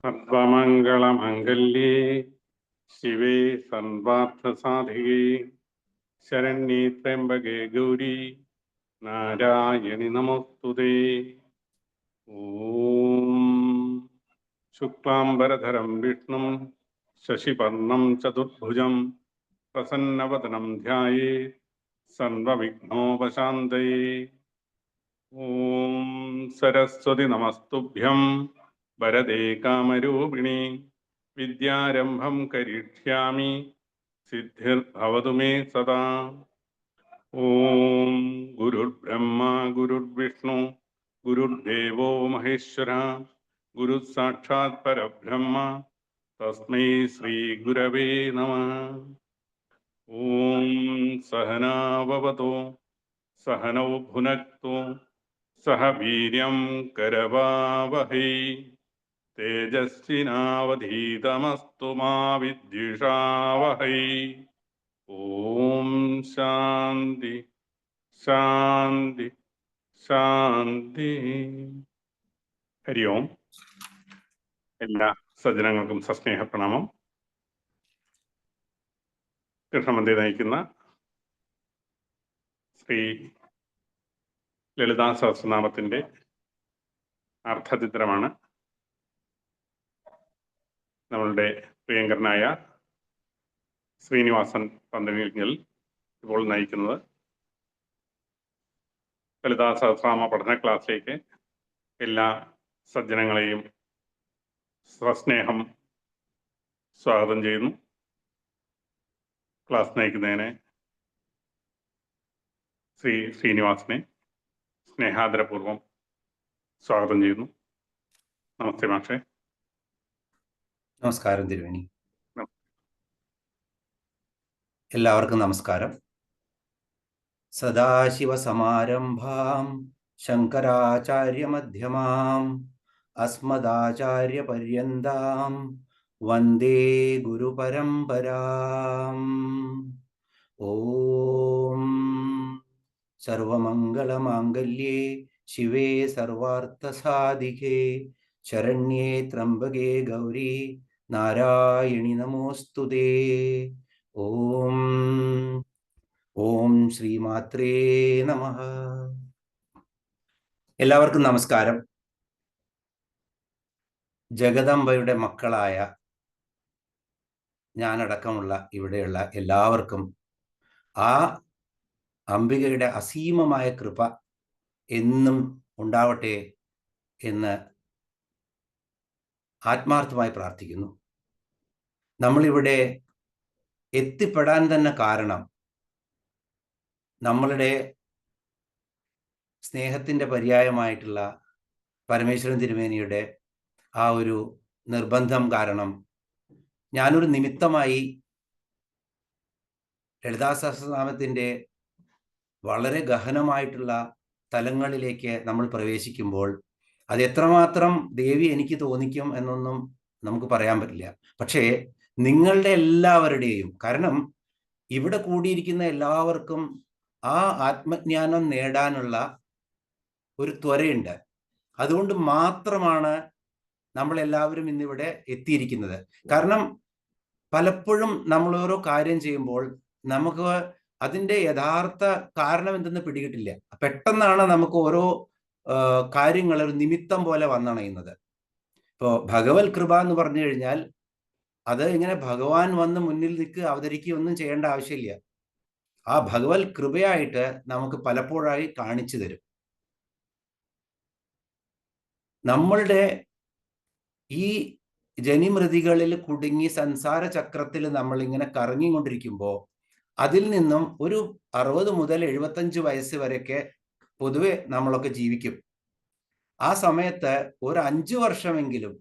സർവമംഗളമംഗല്യേ ശിവേ സർവാർത്ഥസാധികേ ശരണ്യേ ത്രയംബകേ ഗൗരി നാരായണി നമോസ്തുതേ. ഓം ശുക്ലാംബരധരം വിഷ്ണും ശശിവർണം ചതുർഭുജം പ്രസന്നവദനം ധ്യായേത് സർവവിഘ്നോപശാന്തയേ. ഓം സരസ്വതി നമസ്തുഭ്യം വരദേ കാമരൂപിണി വിദ്യാരംഭം കരിഷ്യാമി സിദ്ധിർഭവതു മേ സദാ. ഓം ഗുരുർബ്രഹ്മ ഗുരുർവിഷ്ണു ഗുരുർദേവോ മഹേശ്വര ഗുരു സാക്ഷാത് പരബ്രഹ്മ തസ്മൈ ശ്രീ ഗുരവേ നമഃ. ഓം സഹനാവവതു സഹനൗ ഭുനക്തു സഹ വീര്യം കരവാവഹൈ തേജസ്വിനാവധീതമസ്തു മാ വിദ്വിഷാവഹൈ. ഓം ശാന്തി ശാന്തി ശാന്തി. ഹരി ഓം. എല്ലാ സജ്ജനങ്ങൾക്കും സസ്നേഹ പ്രണാമം. കൃഷ്ണമന്ദിർ നയിക്കുന്ന ശ്രീ ലളിതാ സഹസ്രനാമത്തിന്റെ അർത്ഥചിത്രമാണ് നമ്മളുടെ പ്രിയങ്കരനായ ശ്രീനിവാസൻ പന്തലിങ്കൽ ഇപ്പോൾ നയിക്കുന്നത്. ലളിതാ സഹസ്രനാമ പഠന ക്ലാസ്സിലേക്ക് എല്ലാ സജ്ജനങ്ങളെയും സസ്നേഹം സ്വാഗതം ചെയ്യുന്നു. ക്ലാസ് നയിക്കുന്നതിന് ശ്രീ ശ്രീനിവാസനെ സ്നേഹാദരപൂർവം സ്വാഗതം ചെയ്യുന്നു. നമസ്തേ മാഷേ. നമസ്കാരം തിരുവേണി. എല്ലാവർക്കും നമസ്കാരം. സദാശിവസമാരംഭാം ശങ്കരാചാര്യമധ്യമാം അസ്മദാചാര്യപര്യന്താം വന്ദേ ഗുരുപരമ്പരാം. ഓം സർവമംഗളമാംഗല്യേ ശിവേ സർവാർത്ഥസാധികേ ശരണ്യേ ത്രംബകേ ഗൗരി നാരായണി നമോസ്തുതേ. ഓം ഓം ശ്രീമാത്രേ നമഃ. എല്ലാവർക്കും നമസ്കാരം. ജഗദംബയുടെ മക്കളായ ഞാനടക്കമുള്ള ഇവിടെയുള്ള എല്ലാവർക്കും ആ അംബികയുടെ അസീമമായ കൃപ എന്നും ഉണ്ടാവട്ടെ എന്ന് ആത്മാർത്ഥമായി പ്രാർത്ഥിക്കുന്നു. നമ്മളിവിടെ എത്തിപ്പെടാൻ തന്നെ കാരണം നമ്മളുടെ സ്നേഹത്തിൻ്റെ പര്യായമായിട്ടുള്ള പരമേശ്വരൻ തിരുമേനിയുടെ ആ ഒരു നിർബന്ധം കാരണം ഞാനൊരു നിമിത്തമായി ലളിതാ സഹസ്രനാമത്തിൻ്റെ വളരെ ഗഹനമായിട്ടുള്ള തലങ്ങളിലേക്ക് നമ്മൾ പ്രവേശിക്കുമ്പോൾ അത് എത്രമാത്രം ദേവി എനിക്ക് തോന്നിക്കും എന്നൊന്നും നമുക്ക് പറയാൻ പറ്റില്ല. പക്ഷേ നിങ്ങളുടെ എല്ലാവരുടെയും, കാരണം ഇവിടെ കൂടിയിരിക്കുന്ന എല്ലാവർക്കും ആ ആത്മജ്ഞാനം നേടാനുള്ള ഒരു ത്വരയുണ്ട്. അതുകൊണ്ട് മാത്രമാണ് നമ്മളെല്ലാവരും ഇന്നിവിടെ എത്തിയിരിക്കുന്നത്. കാരണം പലപ്പോഴും നമ്മൾ ഓരോ കാര്യം ചെയ്യുമ്പോൾ നമുക്ക് അതിൻ്റെ യഥാർത്ഥ കാരണം എന്തെന്ന് പിടികിട്ടില്ല. പെട്ടെന്നാണ് നമുക്ക് ഓരോ കാര്യങ്ങൾ ഒരു നിമിത്തം പോലെ വന്നണയുന്നത്. ഇപ്പോൾ ഭഗവത് കൃപ എന്ന് പറഞ്ഞു കഴിഞ്ഞാൽ അത് ഇങ്ങനെ ഭഗവാൻ വന്ന് മുന്നിൽ നിൽക്കുക അവതരിക്കുകയൊന്നും ചെയ്യേണ്ട ആവശ്യമില്ല. ആ ഭഗവത് കൃപയായിട്ട് നമുക്ക് പലപ്പോഴായി കാണിച്ചു തരും. നമ്മളുടെ ഈ ജനിമൃതികളിൽ കുടുങ്ങി സംസാര ചക്രത്തിൽ നമ്മളിങ്ങനെ കറങ്ങിക്കൊണ്ടിരിക്കുമ്പോൾ അതിൽ നിന്നും ഒരു 60 മുതൽ 75 വയസ്സ് വരെയൊക്കെ പൊതുവെ നമ്മളൊക്കെ ജീവിക്കും. ആ സമയത്ത് ഒരു 5 വർഷമെങ്കിലും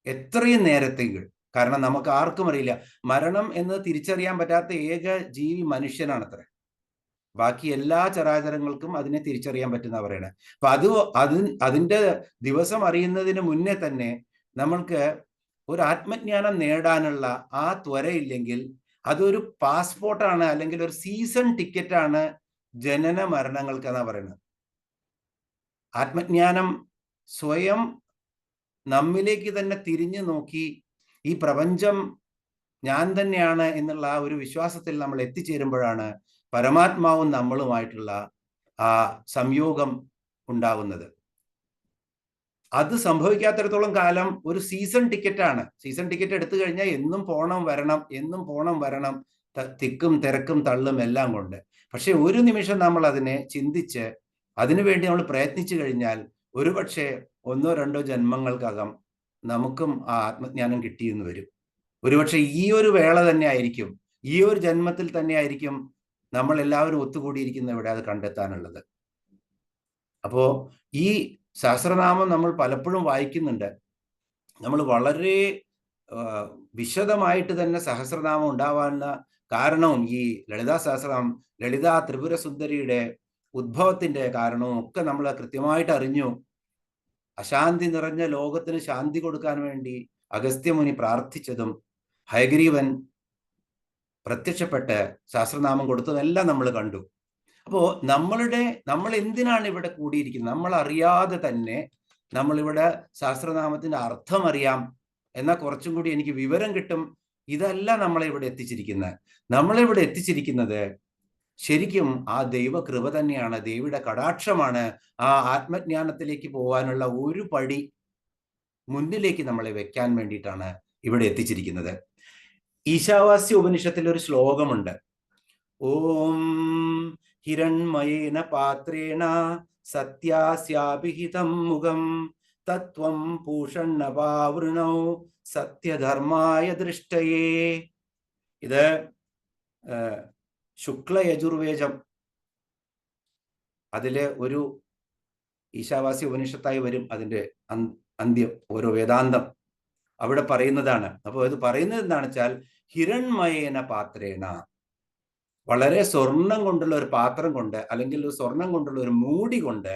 എത്രയും നേരത്തേക്ക്, കാരണം നമുക്ക് ആർക്കും അറിയില്ല, മരണം എന്ന് തിരിച്ചറിയാൻ പറ്റാത്ത ഏക ജീവി മനുഷ്യനാണത്രേ. ബാക്കി എല്ലാ ചരാചരങ്ങൾക്കും അതിനെ തിരിച്ചറിയാൻ പറ്റുന്ന പറയണേ. അപ്പൊ അതിൻ്റെ ദിവസം അറിയുന്നതിന് മുന്നേ തന്നെ നമ്മൾക്ക് ഒരു ആത്മജ്ഞാനം നേടാനുള്ള ആ ത്വരയില്ലെങ്കിൽ അതൊരു പാസ്പോർട്ടാണ്, അല്ലെങ്കിൽ ഒരു സീസൺ ടിക്കറ്റാണ് ജനന മരണങ്ങൾക്ക് എന്നാ പറയുന്നത്. ആത്മജ്ഞാനം സ്വയം നമ്മിലേക്ക് തന്നെ തിരിഞ്ഞു നോക്കി ഈ പ്രപഞ്ചം ഞാൻ തന്നെയാണ് എന്നുള്ള ആ ഒരു വിശ്വാസത്തിൽ നമ്മൾ എത്തിച്ചേരുമ്പോഴാണ് പരമാത്മാവും നമ്മളുമായിട്ടുള്ള ആ സംയോഗം ഉണ്ടാകുന്നത്. അത് സംഭവിക്കാത്തിടത്തോളം കാലം ഒരു സീസൺ ടിക്കറ്റാണ്. സീസൺ ടിക്കറ്റ് എടുത്തു കഴിഞ്ഞാൽ എന്നും പോണം വരണം, എന്നും പോണം വരണം, തിക്കും തിരക്കും തള്ളും എല്ലാം കൊണ്ട്. പക്ഷെ ഒരു നിമിഷം നമ്മൾ അതിനെ ചിന്തിച്ച് അതിനുവേണ്ടി നമ്മൾ പ്രയത്നിച്ചു കഴിഞ്ഞാൽ ഒരുപക്ഷെ 1-2 ജന്മങ്ങൾക്കകം നമുക്കും ആ ആത്മജ്ഞാനം കിട്ടിയെന്ന് വരും. ഒരുപക്ഷെ ഈ ഒരു വേള തന്നെ ആയിരിക്കും, ഈ ഒരു ജന്മത്തിൽ തന്നെ ആയിരിക്കും നമ്മൾ എല്ലാവരും ഒത്തുകൂടിയിരിക്കുന്ന ഇവിടെ അത് കണ്ടെത്താനുള്ളത്. അപ്പോ ഈ സഹസ്രനാമം നമ്മൾ പലപ്പോഴും വായിക്കുന്നുണ്ട്. നമ്മൾ വളരെ വിശദമായിട്ട് തന്നെ സഹസ്രനാമം ഉണ്ടാവാനുള്ള കാരണവും ഈ ലളിതാ സഹസ്രനാമം, ലളിതാ ത്രിപുര സുന്ദരിയുടെ ഉദ്ഭവത്തിന്റെ കാരണവും ഒക്കെ നമ്മൾ കൃത്യമായിട്ട് അറിഞ്ഞു. അശാന്തി നിറഞ്ഞ ലോകത്തിന് ശാന്തി കൊടുക്കാൻ വേണ്ടി അഗസ്ത്യമുനി പ്രാർത്ഥിച്ചതും ഹയഗ്രീവൻ പ്രത്യക്ഷപ്പെട്ട് സഹസ്രനാമം കൊടുത്തതെല്ലാം നമ്മൾ കണ്ടു. അപ്പോൾ നമ്മൾ എന്തിനാണ് ഇവിടെ കൂടിയിരിക്കുന്നത്? നമ്മൾ അറിയാതെ തന്നെ നമ്മളിവിടെ സഹസ്രനാമത്തിന്റെ അർത്ഥം അറിയാം, എന്നാൽ കുറച്ചും കൂടി എനിക്ക് വിവരം കിട്ടും. ഇതല്ല നമ്മളെ ഇവിടെ എത്തിച്ചിരിക്കുന്നത്. നമ്മളിവിടെ എത്തിച്ചിരിക്കുന്നത് ശരിക്കും ആ ദൈവകൃപ തന്നെയാണ്, ദൈവയുടെ കടാക്ഷമാണ്. ആ ആത്മജ്ഞാനത്തിലേക്ക് പോകാനുള്ള ഒരു പടി മുന്നിലേക്ക് നമ്മളെ വെക്കാൻ വേണ്ടിയിട്ടാണ് ഇവിടെ എത്തിച്ചിരിക്കുന്നത്. ഈശാവാസ്യ ഉപനിഷത്തിൽ ഒരു ശ്ലോകമുണ്ട്. ഓം ഹിരൺമയേന പാത്രേണ സത്യാസ്യാഭിഹിതം മുഖം തത്വം പൂഷണ്ണപാവൃണൗ സത്യധർമായ ദൃഷ്ടയേ. ഇത് ശുക്ലയജുർവേദം, അതില് ഒരു ഈശാവാസ്യ ഉപനിഷത്തായി വരും അതിന്റെ അന്ത്യം, ഓരോ വേദാന്തം അവിടെ പറയുന്നതാണ്. അപ്പോൾ ഇത് പറയുന്നത് എന്താണെന്ന് വെച്ചാൽ ഹിരൺമയേന പാത്രേണ, വളരെ സ്വർണം കൊണ്ടുള്ള ഒരു പാത്രം കൊണ്ട് അല്ലെങ്കിൽ ഒരു സ്വർണം കൊണ്ടുള്ള ഒരു മൂടി കൊണ്ട്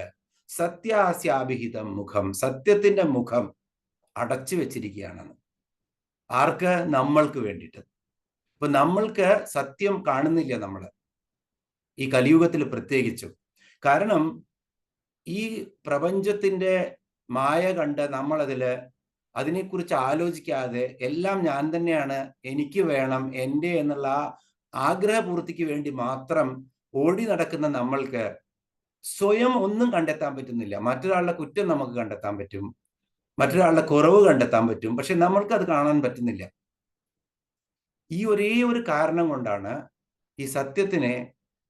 സത്യാസ്യാഭിഹിതം മുഖം, സത്യത്തിന്റെ മുഖം അടച്ചു വെച്ചിരിക്കുകയാണെന്ന്. ആർക്ക്? നമ്മൾക്ക് വേണ്ടിയിട്ട്. ഇപ്പൊ നമ്മൾക്ക് സത്യം കാണുന്നില്ല നമ്മൾ ഈ കലിയുഗത്തിൽ പ്രത്യേകിച്ചും. കാരണം ഈ പ്രപഞ്ചത്തിന്റെ മായ കണ്ട് അതിനെക്കുറിച്ച് ആലോചിക്കാതെ എല്ലാം ഞാൻ തന്നെയാണ്, എനിക്ക് വേണം, എൻ്റെ എന്നുള്ള ആഗ്രഹപൂർത്തിക്ക് വേണ്ടി മാത്രം ഓടി നടക്കുന്ന നമ്മൾക്ക് സ്വയം ഒന്നും കണ്ടെത്താൻ പറ്റുന്നില്ല. മറ്റൊരാളുടെ കുറ്റം നമുക്ക് കണ്ടെത്താൻ പറ്റും, മറ്റൊരാളുടെ കുറവ് കണ്ടെത്താൻ പറ്റും, പക്ഷെ നമ്മൾക്ക് അത് കാണാൻ പറ്റുന്നില്ല. ഈ ഒരേ ഒരു കാരണം കൊണ്ടാണ് ഈ സത്യത്തിനെ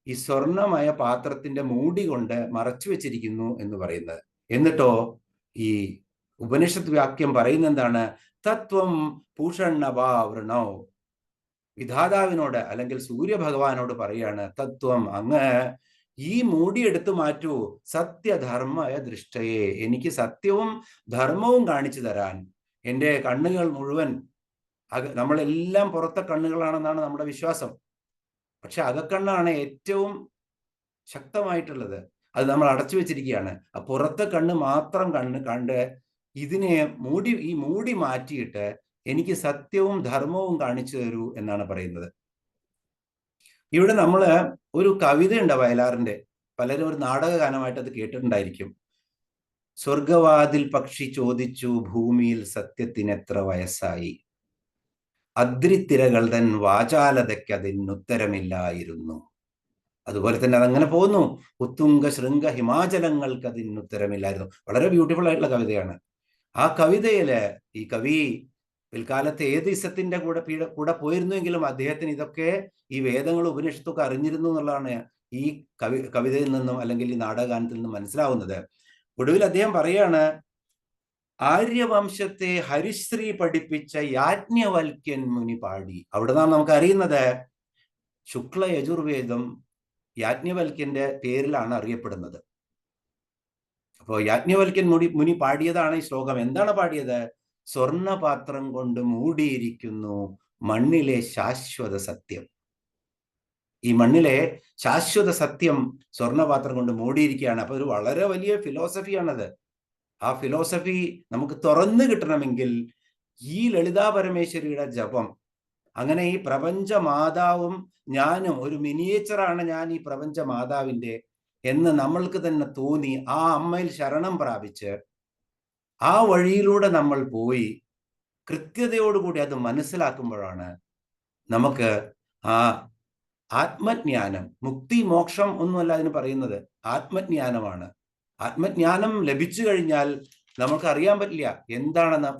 ഈ സ്വർണമായ പാത്രത്തിന്റെ മൂടി കൊണ്ട് മറച്ചു വെച്ചിരിക്കുന്നു എന്ന് പറയുന്നത്. എന്നിട്ടോ ഈ ഉപനിഷത്ത് വാക്യം പറയുന്ന എന്താണ്? തത്വം പൂഷണ്ണഭാവൃണോ. വിധാതാവിനോട് അല്ലെങ്കിൽ സൂര്യഭഗവാനോട് പറയാണ്, തത്വം, അങ്ങ് ഈ മൂടി എടുത്തു മാറ്റൂ, സത്യധർമ്മയ ദൃഷ്ടയെ, എനിക്ക് സത്യവും ധർമ്മവും കാണിച്ചു തരാൻ. എൻ്റെ കണ്ണുകൾ മുഴുവൻ, നമ്മളെല്ലാം പുറത്തെ കണ്ണുകളാണെന്നാണ് നമ്മുടെ വിശ്വാസം. പക്ഷെ അകക്കണ്ണാണ് ഏറ്റവും ശക്തമായിട്ടുള്ളത്. അത് നമ്മൾ അടച്ചു വെച്ചിരിക്കുകയാണ്. ആ പുറത്തെ കണ്ണ് മാത്രം കണ്ട് ഇതിനെ ഈ മൂടി മാറ്റിയിട്ട് എനിക്ക് സത്യവും ധർമ്മവും കാണിച്ചു തരൂ എന്നാണ് പറയുന്നത്. ഇവിടെ നമ്മൾ ഒരു കവിതയുണ്ട് വയലാറിന്റെ, പലരും ഒരു നാടകഗാനമായിട്ട് അത് കേട്ടിട്ടുണ്ടായിരിക്കും. സ്വർഗവാതിൽ പക്ഷി ചോദിച്ചു ഭൂമിയിൽ സത്യത്തിന് എത്ര വയസ്സായി, അദ്രിത്തിരകൾ തൻ വാചാലതയ്ക്ക് അതിനുത്തരമില്ലായിരുന്നു. അതുപോലെ തന്നെ അതങ്ങനെ പോകുന്നു. ഉത്തുംഗ ശൃംഗ ഹിമാചലങ്ങൾക്ക് അതിനുത്തരമില്ലായിരുന്നു. വളരെ ബ്യൂട്ടിഫുൾ ആയിട്ടുള്ള കവിതയാണ്. ആ കവിതയില് ഈ കവി പിൽക്കാലത്ത് ഏതിസത്തിന്റെ കൂടെ പോയിരുന്നുവെങ്കിലും അദ്ദേഹത്തിന് ഇതൊക്കെ ഈ വേദങ്ങളും ഉപനിഷത്തൊക്കെ അറിഞ്ഞിരുന്നു എന്നുള്ളതാണ് ഈ കവിതയിൽ നിന്നും അല്ലെങ്കിൽ ഈ നാടകഗാനത്തിൽ നിന്നും മനസ്സിലാവുന്നത്. ഒടുവിൽ അദ്ദേഹം പറയാണ്, ആര്യവംശത്തെ ഹരിശ്രീ പഠിപ്പിച്ച യാജ്ഞവൽക്യൻ മുനി പാടി. അവിടെ നിന്നാണ് നമുക്ക് അറിയുന്നത് ശുക്ല യജുർവേദം യാജ്ഞവൽക്യന്റെ പേരിലാണ് അറിയപ്പെടുന്നത്. അപ്പോൾ യാജ്ഞവൽക്യൻ മുനി പാടിയതാണ് ഈ ശ്ലോകം. എന്താണ് പാടിയത്? സ്വർണപാത്രം കൊണ്ട് മൂടിയിരിക്കുന്നു മണ്ണിലെ ശാശ്വത സത്യം. ഈ മണ്ണിലെ ശാശ്വത സത്യം സ്വർണപാത്രം കൊണ്ട് മൂടിയിരിക്കുകയാണ്. അപ്പൊ ഒരു വളരെ വലിയ ഫിലോസഫിയാണത്. ആ ഫിലോസഫി നമുക്ക് തുറന്നു കിട്ടണമെങ്കിൽ ഈ ലളിതാ പരമേശ്വരിയുടെ ജപം, അങ്ങനെ ഈ പ്രപഞ്ച മാതാവും ഞാനും ഒരു മിനിയേച്ചറാണ് ഞാൻ ഈ പ്രപഞ്ച മാതാവിൻ്റെ എന്ന് നമ്മൾക്ക് തന്നെ തോന്നി ആ അമ്മയിൽ ശരണം പ്രാപിച്ച് ആ വഴിയിലൂടെ നമ്മൾ പോയി കൃത്യതയോടുകൂടി അത് മനസ്സിലാക്കുമ്പോഴാണ് നമുക്ക് ആ ആത്മജ്ഞാനം, മുക്തി മോക്ഷം ഒന്നുമല്ല അതിന് പറയുന്നത്, ആത്മജ്ഞാനമാണ്. ആത്മജ്ഞാനം ലഭിച്ചു കഴിഞ്ഞാൽ നമുക്ക് അറിയാൻ പറ്റില്ല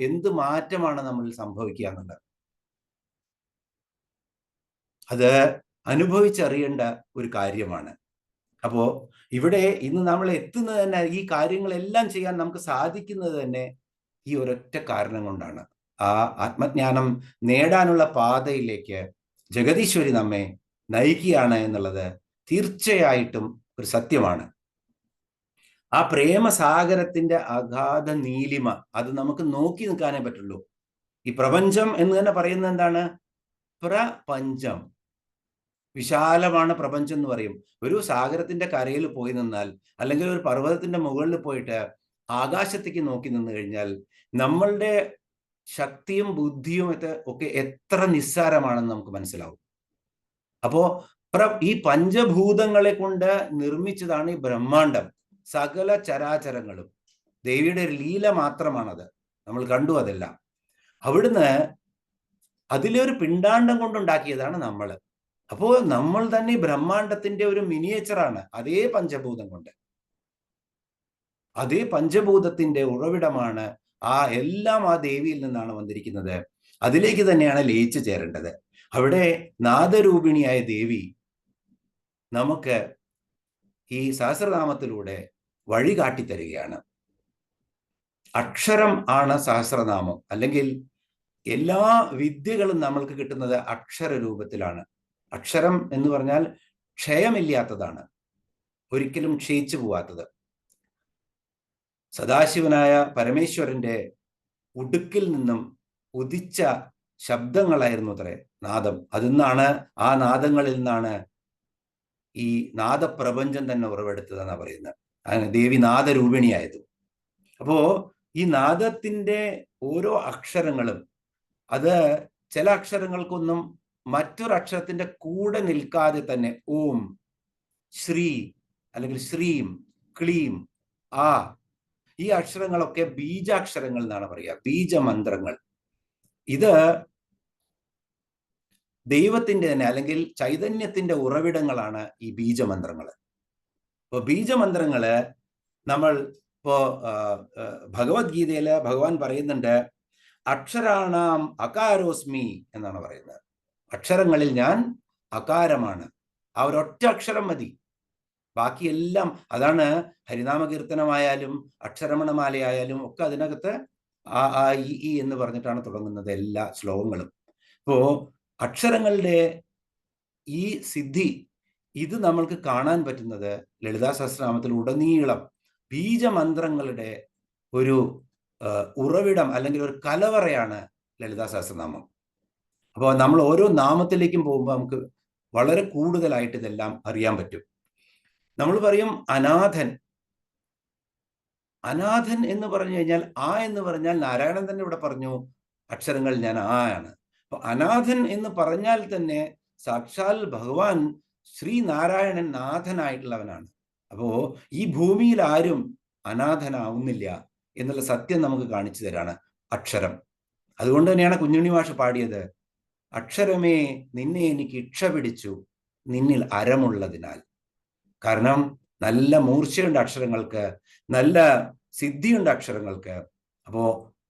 എന്ത് മാറ്റമാണ് നമ്മളിൽ സംഭവിക്കുക എന്നുള്ളത്. അത് അനുഭവിച്ചറിയേണ്ട ഒരു കാര്യമാണ്. അപ്പോ ഇവിടെ ഇന്ന് നമ്മൾ എത്തുന്നത് തന്നെ, ഈ കാര്യങ്ങളെല്ലാം ചെയ്യാൻ നമുക്ക് സാധിക്കുന്നത് തന്നെ ഈ ഒരൊറ്റ കാരണം കൊണ്ടാണ്. ആ ആത്മജ്ഞാനം നേടാനുള്ള പാതയിലേക്ക് ജഗദീശ്വരി നമ്മെ നയിക്കുകയാണ് എന്നുള്ളത് തീർച്ചയായിട്ടും ഒരു സത്യമാണ്. ആ പ്രേമസാഗരത്തിന്റെ അഗാധ നീലിമ അത് നമുക്ക് നോക്കി നിൽക്കാനേ പറ്റുള്ളൂ. ഈ പ്രപഞ്ചം എന്ന് തന്നെ പറയുന്നത് എന്താണ്? പ്രപഞ്ചം, വിശാലമാണ് പ്രപഞ്ചം എന്ന് പറയും. ഒരു സാഗരത്തിന്റെ കരയിൽ പോയി നിന്നാൽ, അല്ലെങ്കിൽ ഒരു പർവ്വതത്തിന്റെ മുകളിൽ പോയിട്ട് ആകാശത്തേക്ക് നോക്കി നിന്ന് കഴിഞ്ഞാൽ നമ്മളുടെ ശക്തിയും ബുദ്ധിയും ഒക്കെ എത്ര നിസ്സാരമാണെന്ന് നമുക്ക് മനസ്സിലാവും. അപ്പോ ഈ പഞ്ചഭൂതങ്ങളെ കൊണ്ട് നിർമ്മിച്ചതാണ് ഈ ബ്രഹ്മാണ്ടം. സകല ചരാചരങ്ങളും ദേവിയുടെ ഒരു ലീല മാത്രമാണത്. നമ്മൾ കണ്ടു അതെല്ലാം. അവിടുന്ന് അതിലെ ഒരു പിണ്ടാണ്ടം കൊണ്ടുണ്ടാക്കിയതാണ് നമ്മൾ. അപ്പോൾ നമ്മൾ തന്നെ ബ്രഹ്മാണ്ടത്തിന്റെ ഒരു മിനിയേച്ചറാണ്. അതേ പഞ്ചഭൂതം കൊണ്ട്, അതേ പഞ്ചഭൂതത്തിന്റെ ഉറവിടമാണ്. എല്ലാം ആ ദേവിയിൽ നിന്നാണ് വന്നിരിക്കുന്നത്. അതിലേക്ക് തന്നെയാണ് ലയിച്ചു ചേരേണ്ടത്. അവിടെ നാദരൂപിണിയായ ദേവി നമുക്ക് ഈ സഹസ്രനാമത്തിലൂടെ വഴി കാട്ടിത്തരികയാണ്. അക്ഷരം ആണ് സഹസ്രനാമം. അല്ലെങ്കിൽ എല്ലാ വിദ്യകളും നമ്മൾക്ക് കിട്ടുന്നത് അക്ഷര രൂപത്തിലാണ്. അക്ഷരം എന്ന് പറഞ്ഞാൽ ക്ഷയമില്ലാത്തതാണ്, ഒരിക്കലും ക്ഷയിച്ചു പോവാത്തത്. സദാശിവനായ പരമേശ്വരന്റെ ഉടുക്കിൽ നിന്നും ഉദിച്ച ശബ്ദങ്ങളായിരുന്നു അത്രേ നാദം. അതിന്നാണ്, ആ നാദങ്ങളിൽ നിന്നാണ് ഈ നാദപ്രപഞ്ചം തന്നെ ഉറവെടുത്തതെന്നാണ് പറയുന്നത്. അങ്ങനെ ദേവി നാദരൂപിണിയായത്. അപ്പോ ഈ നാദത്തിന്റെ ഓരോ അക്ഷരങ്ങളും, അത് ചില അക്ഷരങ്ങൾക്കൊന്നും മറ്റൊരു അക്ഷരത്തിന്റെ കൂടെ നിൽക്കാതെ തന്നെ ഓം, ശ്രീ, അല്ലെങ്കിൽ ശ്രീം, ക്ലീം, ആ, ഈ അക്ഷരങ്ങളൊക്കെ ബീജാക്ഷരങ്ങൾ എന്നാണ് പറയുക, ബീജമന്ത്രങ്ങൾ. ഇത് ദൈവത്തിന്റെ തന്നെ, അല്ലെങ്കിൽ ചൈതന്യത്തിന്റെ ഉറവിടങ്ങളാണ് ഈ ബീജമന്ത്രങ്ങൾ. ഇപ്പൊ ബീജമന്ത്രങ്ങള് നമ്മൾ ഭഗവത്ഗീതയില് ഭഗവാൻ പറയുന്നുണ്ട്, അക്ഷരാണാം അകാരോസ്മി എന്നാണ് പറയുന്നത്. അക്ഷരങ്ങളിൽ ഞാൻ അകാരമാണ്. ആ ഒരൊറ്റ അക്ഷരം മതി, ബാക്കിയെല്ലാം. അതാണ് ഹരിനാമകീർത്തനമായാലും അക്ഷരമണമാലയായാലും ഒക്കെ അതിനകത്ത് ആ ഈ എന്ന് പറഞ്ഞിട്ടാണ് തുടങ്ങുന്നത് എല്ലാ ശ്ലോകങ്ങളും. അപ്പോ അക്ഷരങ്ങളുടെ ഈ സിദ്ധി, ഇത് നമ്മൾക്ക് കാണാൻ പറ്റുന്നത് ലളിതാ സഹസ്രനാമത്തിൽ ഉടനീളം ബീജമന്ത്രങ്ങളുടെ ഒരു ഉറവിടം, അല്ലെങ്കിൽ ഒരു കലവറയാണ് ലളിതാ സഹസ്രനാമം. അപ്പോൾ നമ്മൾ ഓരോ നാമത്തിലേക്കും പോകുമ്പോൾ നമുക്ക് വളരെ കൂടുതലായിട്ട് ഇതെല്ലാം അറിയാൻ പറ്റും. നമ്മൾ പറയും അനാഥൻ. അനാഥൻ എന്ന് പറഞ്ഞു കഴിഞ്ഞാൽ, എന്ന് പറഞ്ഞാൽ നാരായണൻ തന്നെ ഇവിടെ പറഞ്ഞു, അക്ഷരങ്ങൾ ഞാൻ ആണ്. അപ്പൊ അനാഥൻ എന്ന് പറഞ്ഞാൽ തന്നെ സാക്ഷാൽ ഭഗവാൻ ശ്രീനാരായണൻ നാഥനായിട്ടുള്ളവനാണ്. അപ്പോ ഈ ഭൂമിയിൽ ആരും അനാഥനാവുന്നില്ല എന്നുള്ള സത്യം നമുക്ക് കാണിച്ചു തരാണ് അക്ഷരം. അതുകൊണ്ട് തന്നെയാണ് കുഞ്ഞുണ്ണി മാഷ് പാടിയത്, അക്ഷരമേ നിന്നെ എനിക്ക് ഇക്ഷ പിടിച്ചു നിന്നിൽ അരമുള്ളതിനാൽ. കാരണം നല്ല മൂർച്ചയുണ്ട് അക്ഷരങ്ങൾക്ക്, നല്ല സിദ്ധിയുണ്ട് അക്ഷരങ്ങൾക്ക്. അപ്പോ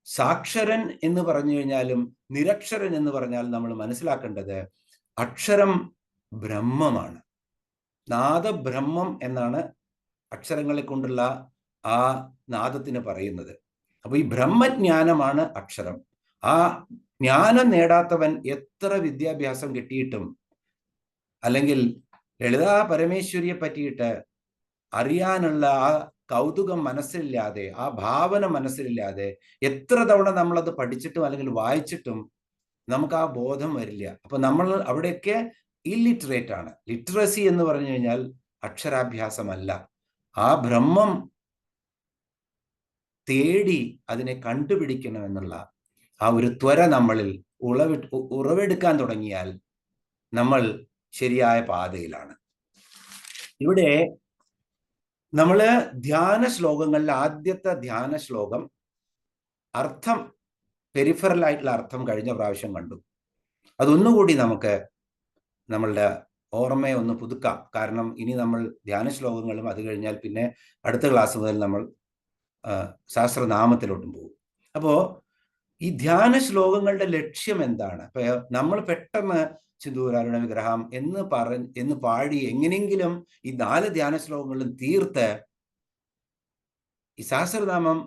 സാക്ഷരൻ എന്ന് പറഞ്ഞു കഴിഞ്ഞാലും നിരക്ഷരൻ എന്ന് പറഞ്ഞാൽ നമ്മൾ മനസ്സിലാക്കേണ്ടത് അക്ഷരം ബ്രഹ്മമാണ്. നാദബ്രഹ്മം എന്നാണ് അക്ഷരങ്ങളെ കൊണ്ടുള്ള ആ നാദത്തിന് പറയുന്നത്. അപ്പൊ ഈ ബ്രഹ്മജ്ഞാനമാണ് അക്ഷരം. ആ ജ്ഞാനം നേടാത്തവൻ എത്ര വിദ്യാഭ്യാസം കിട്ടിയിട്ടും, അല്ലെങ്കിൽ ലളിതാ പരമേശ്വരിയെ പറ്റിയിട്ട് അറിയാനുള്ള ആ കൗതുകം മനസ്സിലില്ലാതെ, ആ ഭാവന മനസ്സിലില്ലാതെ എത്ര തവണ നമ്മളത് പഠിച്ചിട്ടും അല്ലെങ്കിൽ വായിച്ചിട്ടും നമുക്ക് ആ ബോധം വരില്ല. അപ്പൊ നമ്മൾ അവിടെയൊക്കെ ഇല്ലിറ്ററേറ്റ് ആണ്. ലിറ്ററസി എന്ന് പറഞ്ഞു കഴിഞ്ഞാൽ അക്ഷരാഭ്യാസമല്ല. ആ ബ്രഹ്മം തേടി അതിനെ കണ്ടുപിടിക്കണമെന്നുള്ള ആ ഒരു ത്വര നമ്മളിൽ ഉറവെടുക്കാൻ തുടങ്ങിയാൽ നമ്മൾ ശരിയായ പാതയിലാണ്. ഇവിടെ നമ്മള് ധ്യാന ശ്ലോകങ്ങളിൽ ആദ്യത്തെ ധ്യാന ശ്ലോകം അർത്ഥം, പെരിഫറൽ ആയിട്ടുള്ള അർത്ഥം കഴിഞ്ഞ പ്രാവശ്യം കണ്ടു. അതൊന്നുകൂടി നമുക്ക് നമ്മളുടെ ഓർമ്മയെ ഒന്ന് പുതുക്കാം. കാരണം ഇനി നമ്മൾ ധ്യാന ശ്ലോകങ്ങളും അത് കഴിഞ്ഞാൽ പിന്നെ അടുത്ത ക്ലാസ് മുതൽ നമ്മൾ സഹസ്രനാമത്തിലോട്ടും പോകും. അപ്പോൾ ഈ ധ്യാന ശ്ലോകങ്ങളുടെ ലക്ഷ്യം എന്താണ്? ഇപ്പൊ നമ്മൾ പെട്ടെന്ന് സിന്ദൂരാരുണ വിഗ്രഹം എന്ന് പാടി എങ്ങനെയെങ്കിലും ഈ 4 ധ്യാന ശ്ലോകങ്ങളും തീർത്ത് ഈ സഹസ്രനാമം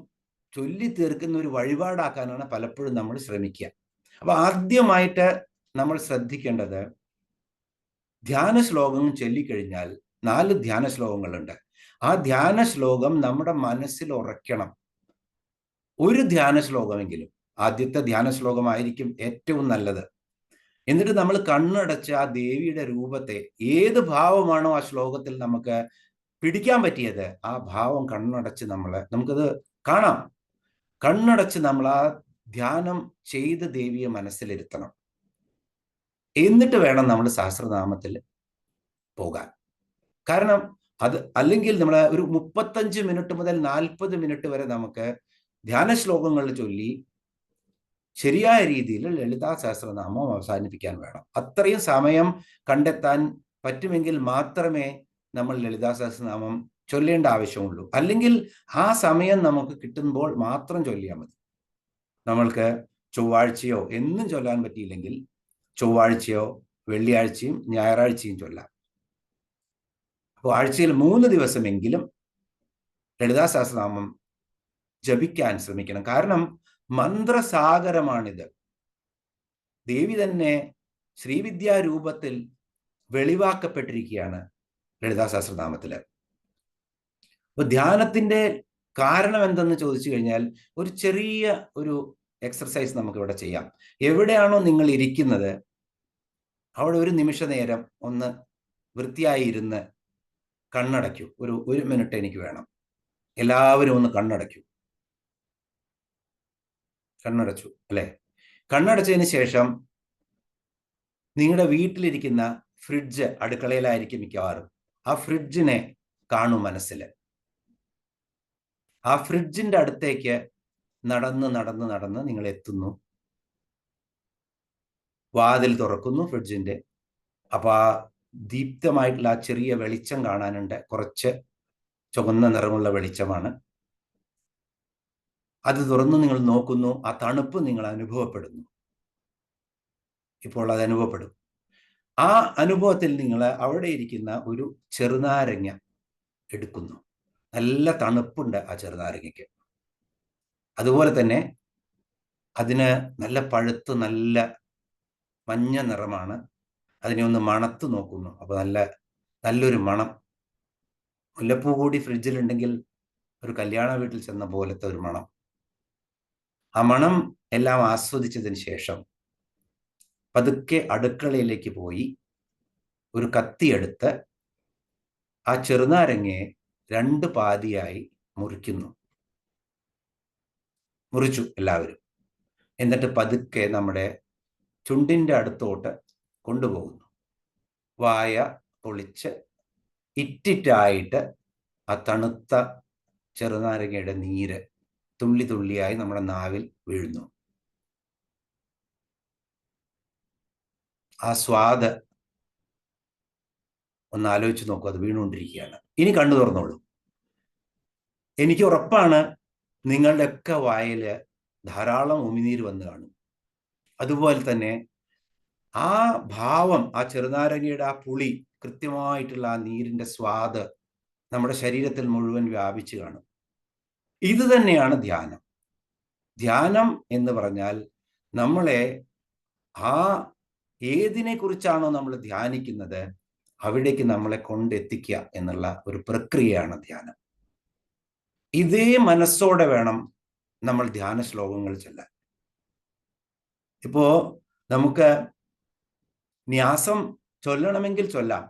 ചൊല്ലി തീർക്കുന്ന ഒരു വഴിപാടാക്കാനാണ് പലപ്പോഴും നമ്മൾ ശ്രമിക്കുക. അപ്പൊ ആദ്യമായിട്ട് നമ്മൾ ശ്രദ്ധിക്കേണ്ടത്, ധ്യാന ശ്ലോകം ചൊല്ലിക്കഴിഞ്ഞാൽ 4 ധ്യാന ശ്ലോകങ്ങളുണ്ട്. ആ ധ്യാന ശ്ലോകം നമ്മുടെ മനസ്സിൽ ഉറയ്ക്കണം. ഒരു ധ്യാന ശ്ലോകമെങ്കിലും, ആദ്യത്തെ ധ്യാന ശ്ലോകമായിരിക്കും ഏറ്റവും നല്ലത്. എന്നിട്ട് നമ്മൾ കണ്ണടച്ച് ആ ദേവിയുടെ രൂപത്തെ, ഏത് ഭാവമാണോ ആ ശ്ലോകത്തിൽ നമുക്ക് പിടിക്കാൻ പറ്റിയത്, ആ ഭാവം കണ്ണടച്ച് നമുക്കത് കാണാം. കണ്ണടച്ച് നമ്മൾ ആ ധ്യാനം ചെയ്ത് ദേവിയെ മനസ്സിലിരുത്തണം. എന്നിട്ട് വേണം നമ്മൾ സഹസ്രനാമത്തിൽ പോകാൻ. കാരണം അല്ലെങ്കിൽ നമ്മൾ ഒരു 35 മിനിറ്റ് മുതൽ 40 മിനിറ്റ് വരെ നമുക്ക് ധ്യാന ശ്ലോകങ്ങൾ ചൊല്ലി ശരിയായ രീതിയിൽ ലളിതാ സഹസ്രനാമം അവസാനിപ്പിക്കാൻ വേണം. അത്രയും സമയം കണ്ടെത്താൻ പറ്റുമെങ്കിൽ മാത്രമേ നമ്മൾ ലളിതാ സഹസ്രനാമം ചൊല്ലേണ്ട ആവശ്യമുള്ളൂ. അല്ലെങ്കിൽ ആ സമയം നമുക്ക് കിട്ടുമ്പോൾ മാത്രം ചൊല്ലിയാൽ മതി. നമ്മൾക്ക് ചൊവ്വാഴ്ചയോ എന്നും ചൊല്ലാൻ പറ്റിയില്ലെങ്കിൽ ചൊവ്വാഴ്ചയോ വെള്ളിയാഴ്ചയും ഞായറാഴ്ചയും ചൊല്ലാം. അപ്പോൾ ആഴ്ചയിൽ 3 ദിവസമെങ്കിലും ലളിതാ സഹസ്രനാമം ജപിക്കാൻ ശ്രമിക്കണം. കാരണം മന്ത്രസാഗരമാണിത്. ദേവി തന്നെ ശ്രീവിദ്യാരൂപത്തിൽ വെളിവാക്കപ്പെട്ടിരിക്കുകയാണ് ലളിതാ സഹസ്രനാമത്തില്. അപ്പൊ ധ്യാനത്തിന്റെ കാരണം എന്തെന്ന് ചോദിച്ചു കഴിഞ്ഞാൽ, ഒരു ചെറിയ ഒരു എക്സർസൈസ് നമുക്ക് ഇവിടെ ചെയ്യാം. എവിടെയാണോ നിങ്ങൾ ഇരിക്കുന്നത് അവിടെ ഒരു നിമിഷ നേരം ഒന്ന് വൃത്തിയായി ഇരുന്ന് കണ്ണടയ്ക്കൂ. ഒരു 1 മിനിറ്റ് എനിക്ക് വേണം. എല്ലാവരും ഒന്ന് കണ്ണടയ്ക്കൂ. കണ്ണടച്ചു അല്ലെ? കണ്ണടച്ചതിന് ശേഷം നിങ്ങളുടെ വീട്ടിലിരിക്കുന്ന ഫ്രിഡ്ജ്, അടുക്കളയിലായിരിക്കും മിക്കവാറും, ആ ഫ്രിഡ്ജിനെ കാണൂ മനസ്സിൽ. ആ ഫ്രിഡ്ജിന്റെ അടുത്തേക്ക് നടന്ന് നിങ്ങൾ എത്തുന്നു. വാതിൽ തുറക്കുന്നു ഫ്രിഡ്ജിന്റെ. അപ്പൊ ആ ദീപ്തമായിട്ടുള്ള ആ ചെറിയ വെളിച്ചം കാണാനുണ്ട്. കുറച്ച് ചുവന്ന നിറമുള്ള വെളിച്ചമാണ്. അത് തുറന്ന് നിങ്ങൾ നോക്കുന്നു. ആ തണുപ്പ് നിങ്ങൾ അനുഭവപ്പെടുന്നു. ഇപ്പോൾ അത് അനുഭവപ്പെടും. ആ അനുഭവത്തിൽ നിങ്ങൾ അവിടെ ഇരിക്കുന്ന ഒരു ചെറുനാരങ്ങ എടുക്കുന്നു. നല്ല തണുപ്പുണ്ട് ആ ചെറുനാരങ്ങയ്ക്ക്. അതുപോലെ തന്നെ അതിന് നല്ല പഴുത്ത് നല്ല മഞ്ഞ നിറമാണ്. അതിനെ ഒന്ന് മണത്ത് നോക്കുന്നു. അപ്പൊ നല്ലൊരു മണം. മുല്ലപ്പൂ കൂടി ഫ്രിഡ്ജിലുണ്ടെങ്കിൽ ഒരു കല്യാണ വീട്ടിൽ ചെന്ന പോലത്തെ ഒരു മണം. ആ മണം എല്ലാം ആസ്വദിച്ചതിന് ശേഷം പതുക്കെ അടുക്കളയിലേക്ക് പോയി ഒരു കത്തിയെടുത്ത് ആ ചെറുനാരങ്ങയെ 2 പാതിയായി മുറിച്ചു എല്ലാവരും. എന്നിട്ട് പതുക്കെ നമ്മുടെ ചുണ്ടിന്റെ അടുത്തോട്ട് കൊണ്ടുപോകുന്നു. വായ പൊളിച്ച് ഇറ്റിറ്റായിട്ട് ആ തണുത്ത ചെറുനാരങ്ങയുടെ നീര് തുള്ളി തുള്ളിയായി നമ്മുടെ നാവിൽ വീഴുന്നു. ആ സ്വാദ് ഒന്ന് ആലോചിച്ച് നോക്കൂ. അത് വീണുകൊണ്ടിരിക്കുകയാണ്. ഇനി കണ്ണു തുറന്നോളൂ. എനിക്ക് ഉറപ്പാണ് നിങ്ങളുടെയൊക്കെ വായില് ധാരാളം ഉമിനീര് വന്ന് കാണും. അതുപോലെ തന്നെ ആ ഭാവം, ആ ചെറുനാരങ്ങയുടെ ആ പുളി, കൃത്യമായിട്ടുള്ള ആ നീരിന്റെ സ്വാദ് നമ്മുടെ ശരീരത്തിൽ മുഴുവൻ വ്യാപിച്ചു കാണും. ഇത് തന്നെയാണ് ധ്യാനം. ധ്യാനം എന്ന് പറഞ്ഞാൽ നമ്മളെ ആ ഏതിനെ കുറിച്ചാണോ നമ്മൾ ധ്യാനിക്കുന്നത് അവിടേക്ക് നമ്മളെ കൊണ്ടെത്തിക്കുക എന്നുള്ള ഒരു പ്രക്രിയയാണ് ധ്യാനം. ഇതേ മനസ്സോടെ വേണം നമ്മൾ ധ്യാന ശ്ലോകങ്ങൾ ചൊല്ലാൻ. ഇപ്പോ നമുക്ക് ന്യാസം ചൊല്ലണമെങ്കിൽ ചൊല്ലാം.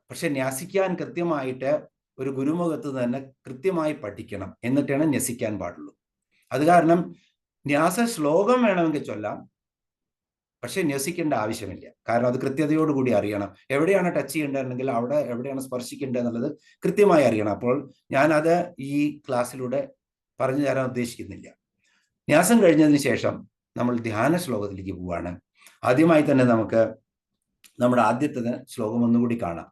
പക്ഷെ ന്യാസിക്കാൻ കൃത്യമായിട്ട് ഒരു ഗുരുമുഖത്ത് തന്നെ കൃത്യമായി പഠിക്കണം. എന്നിട്ടാണ് ന്യസിക്കാൻ പാടുള്ളൂ. അത് കാരണം ന്യാസ ശ്ലോകം വേണമെങ്കിൽ ചൊല്ലാം, പക്ഷെ ന്യസിക്കേണ്ട ആവശ്യമില്ല. കാരണം അത് കൃത്യതയോടുകൂടി അറിയണം. എവിടെയാണ് ടച്ച് ചെയ്യേണ്ടതെങ്കിൽ അവിടെ എവിടെയാണ് സ്പർശിക്കേണ്ടത് എന്നുള്ളത് കൃത്യമായി അറിയണം. അപ്പോൾ ഞാനത് ഈ ക്ലാസ്സിലൂടെ പറഞ്ഞു തരാൻ ഉദ്ദേശിക്കുന്നില്ല. ന്യാസം കഴിഞ്ഞതിന് ശേഷം നമ്മൾ ധ്യാന ശ്ലോകത്തിലേക്ക് പോവാണ്. ആദ്യമായി തന്നെ നമുക്ക് നമ്മുടെ ആദ്യത്തെ ശ്ലോകം ഒന്നുകൂടി കാണാം.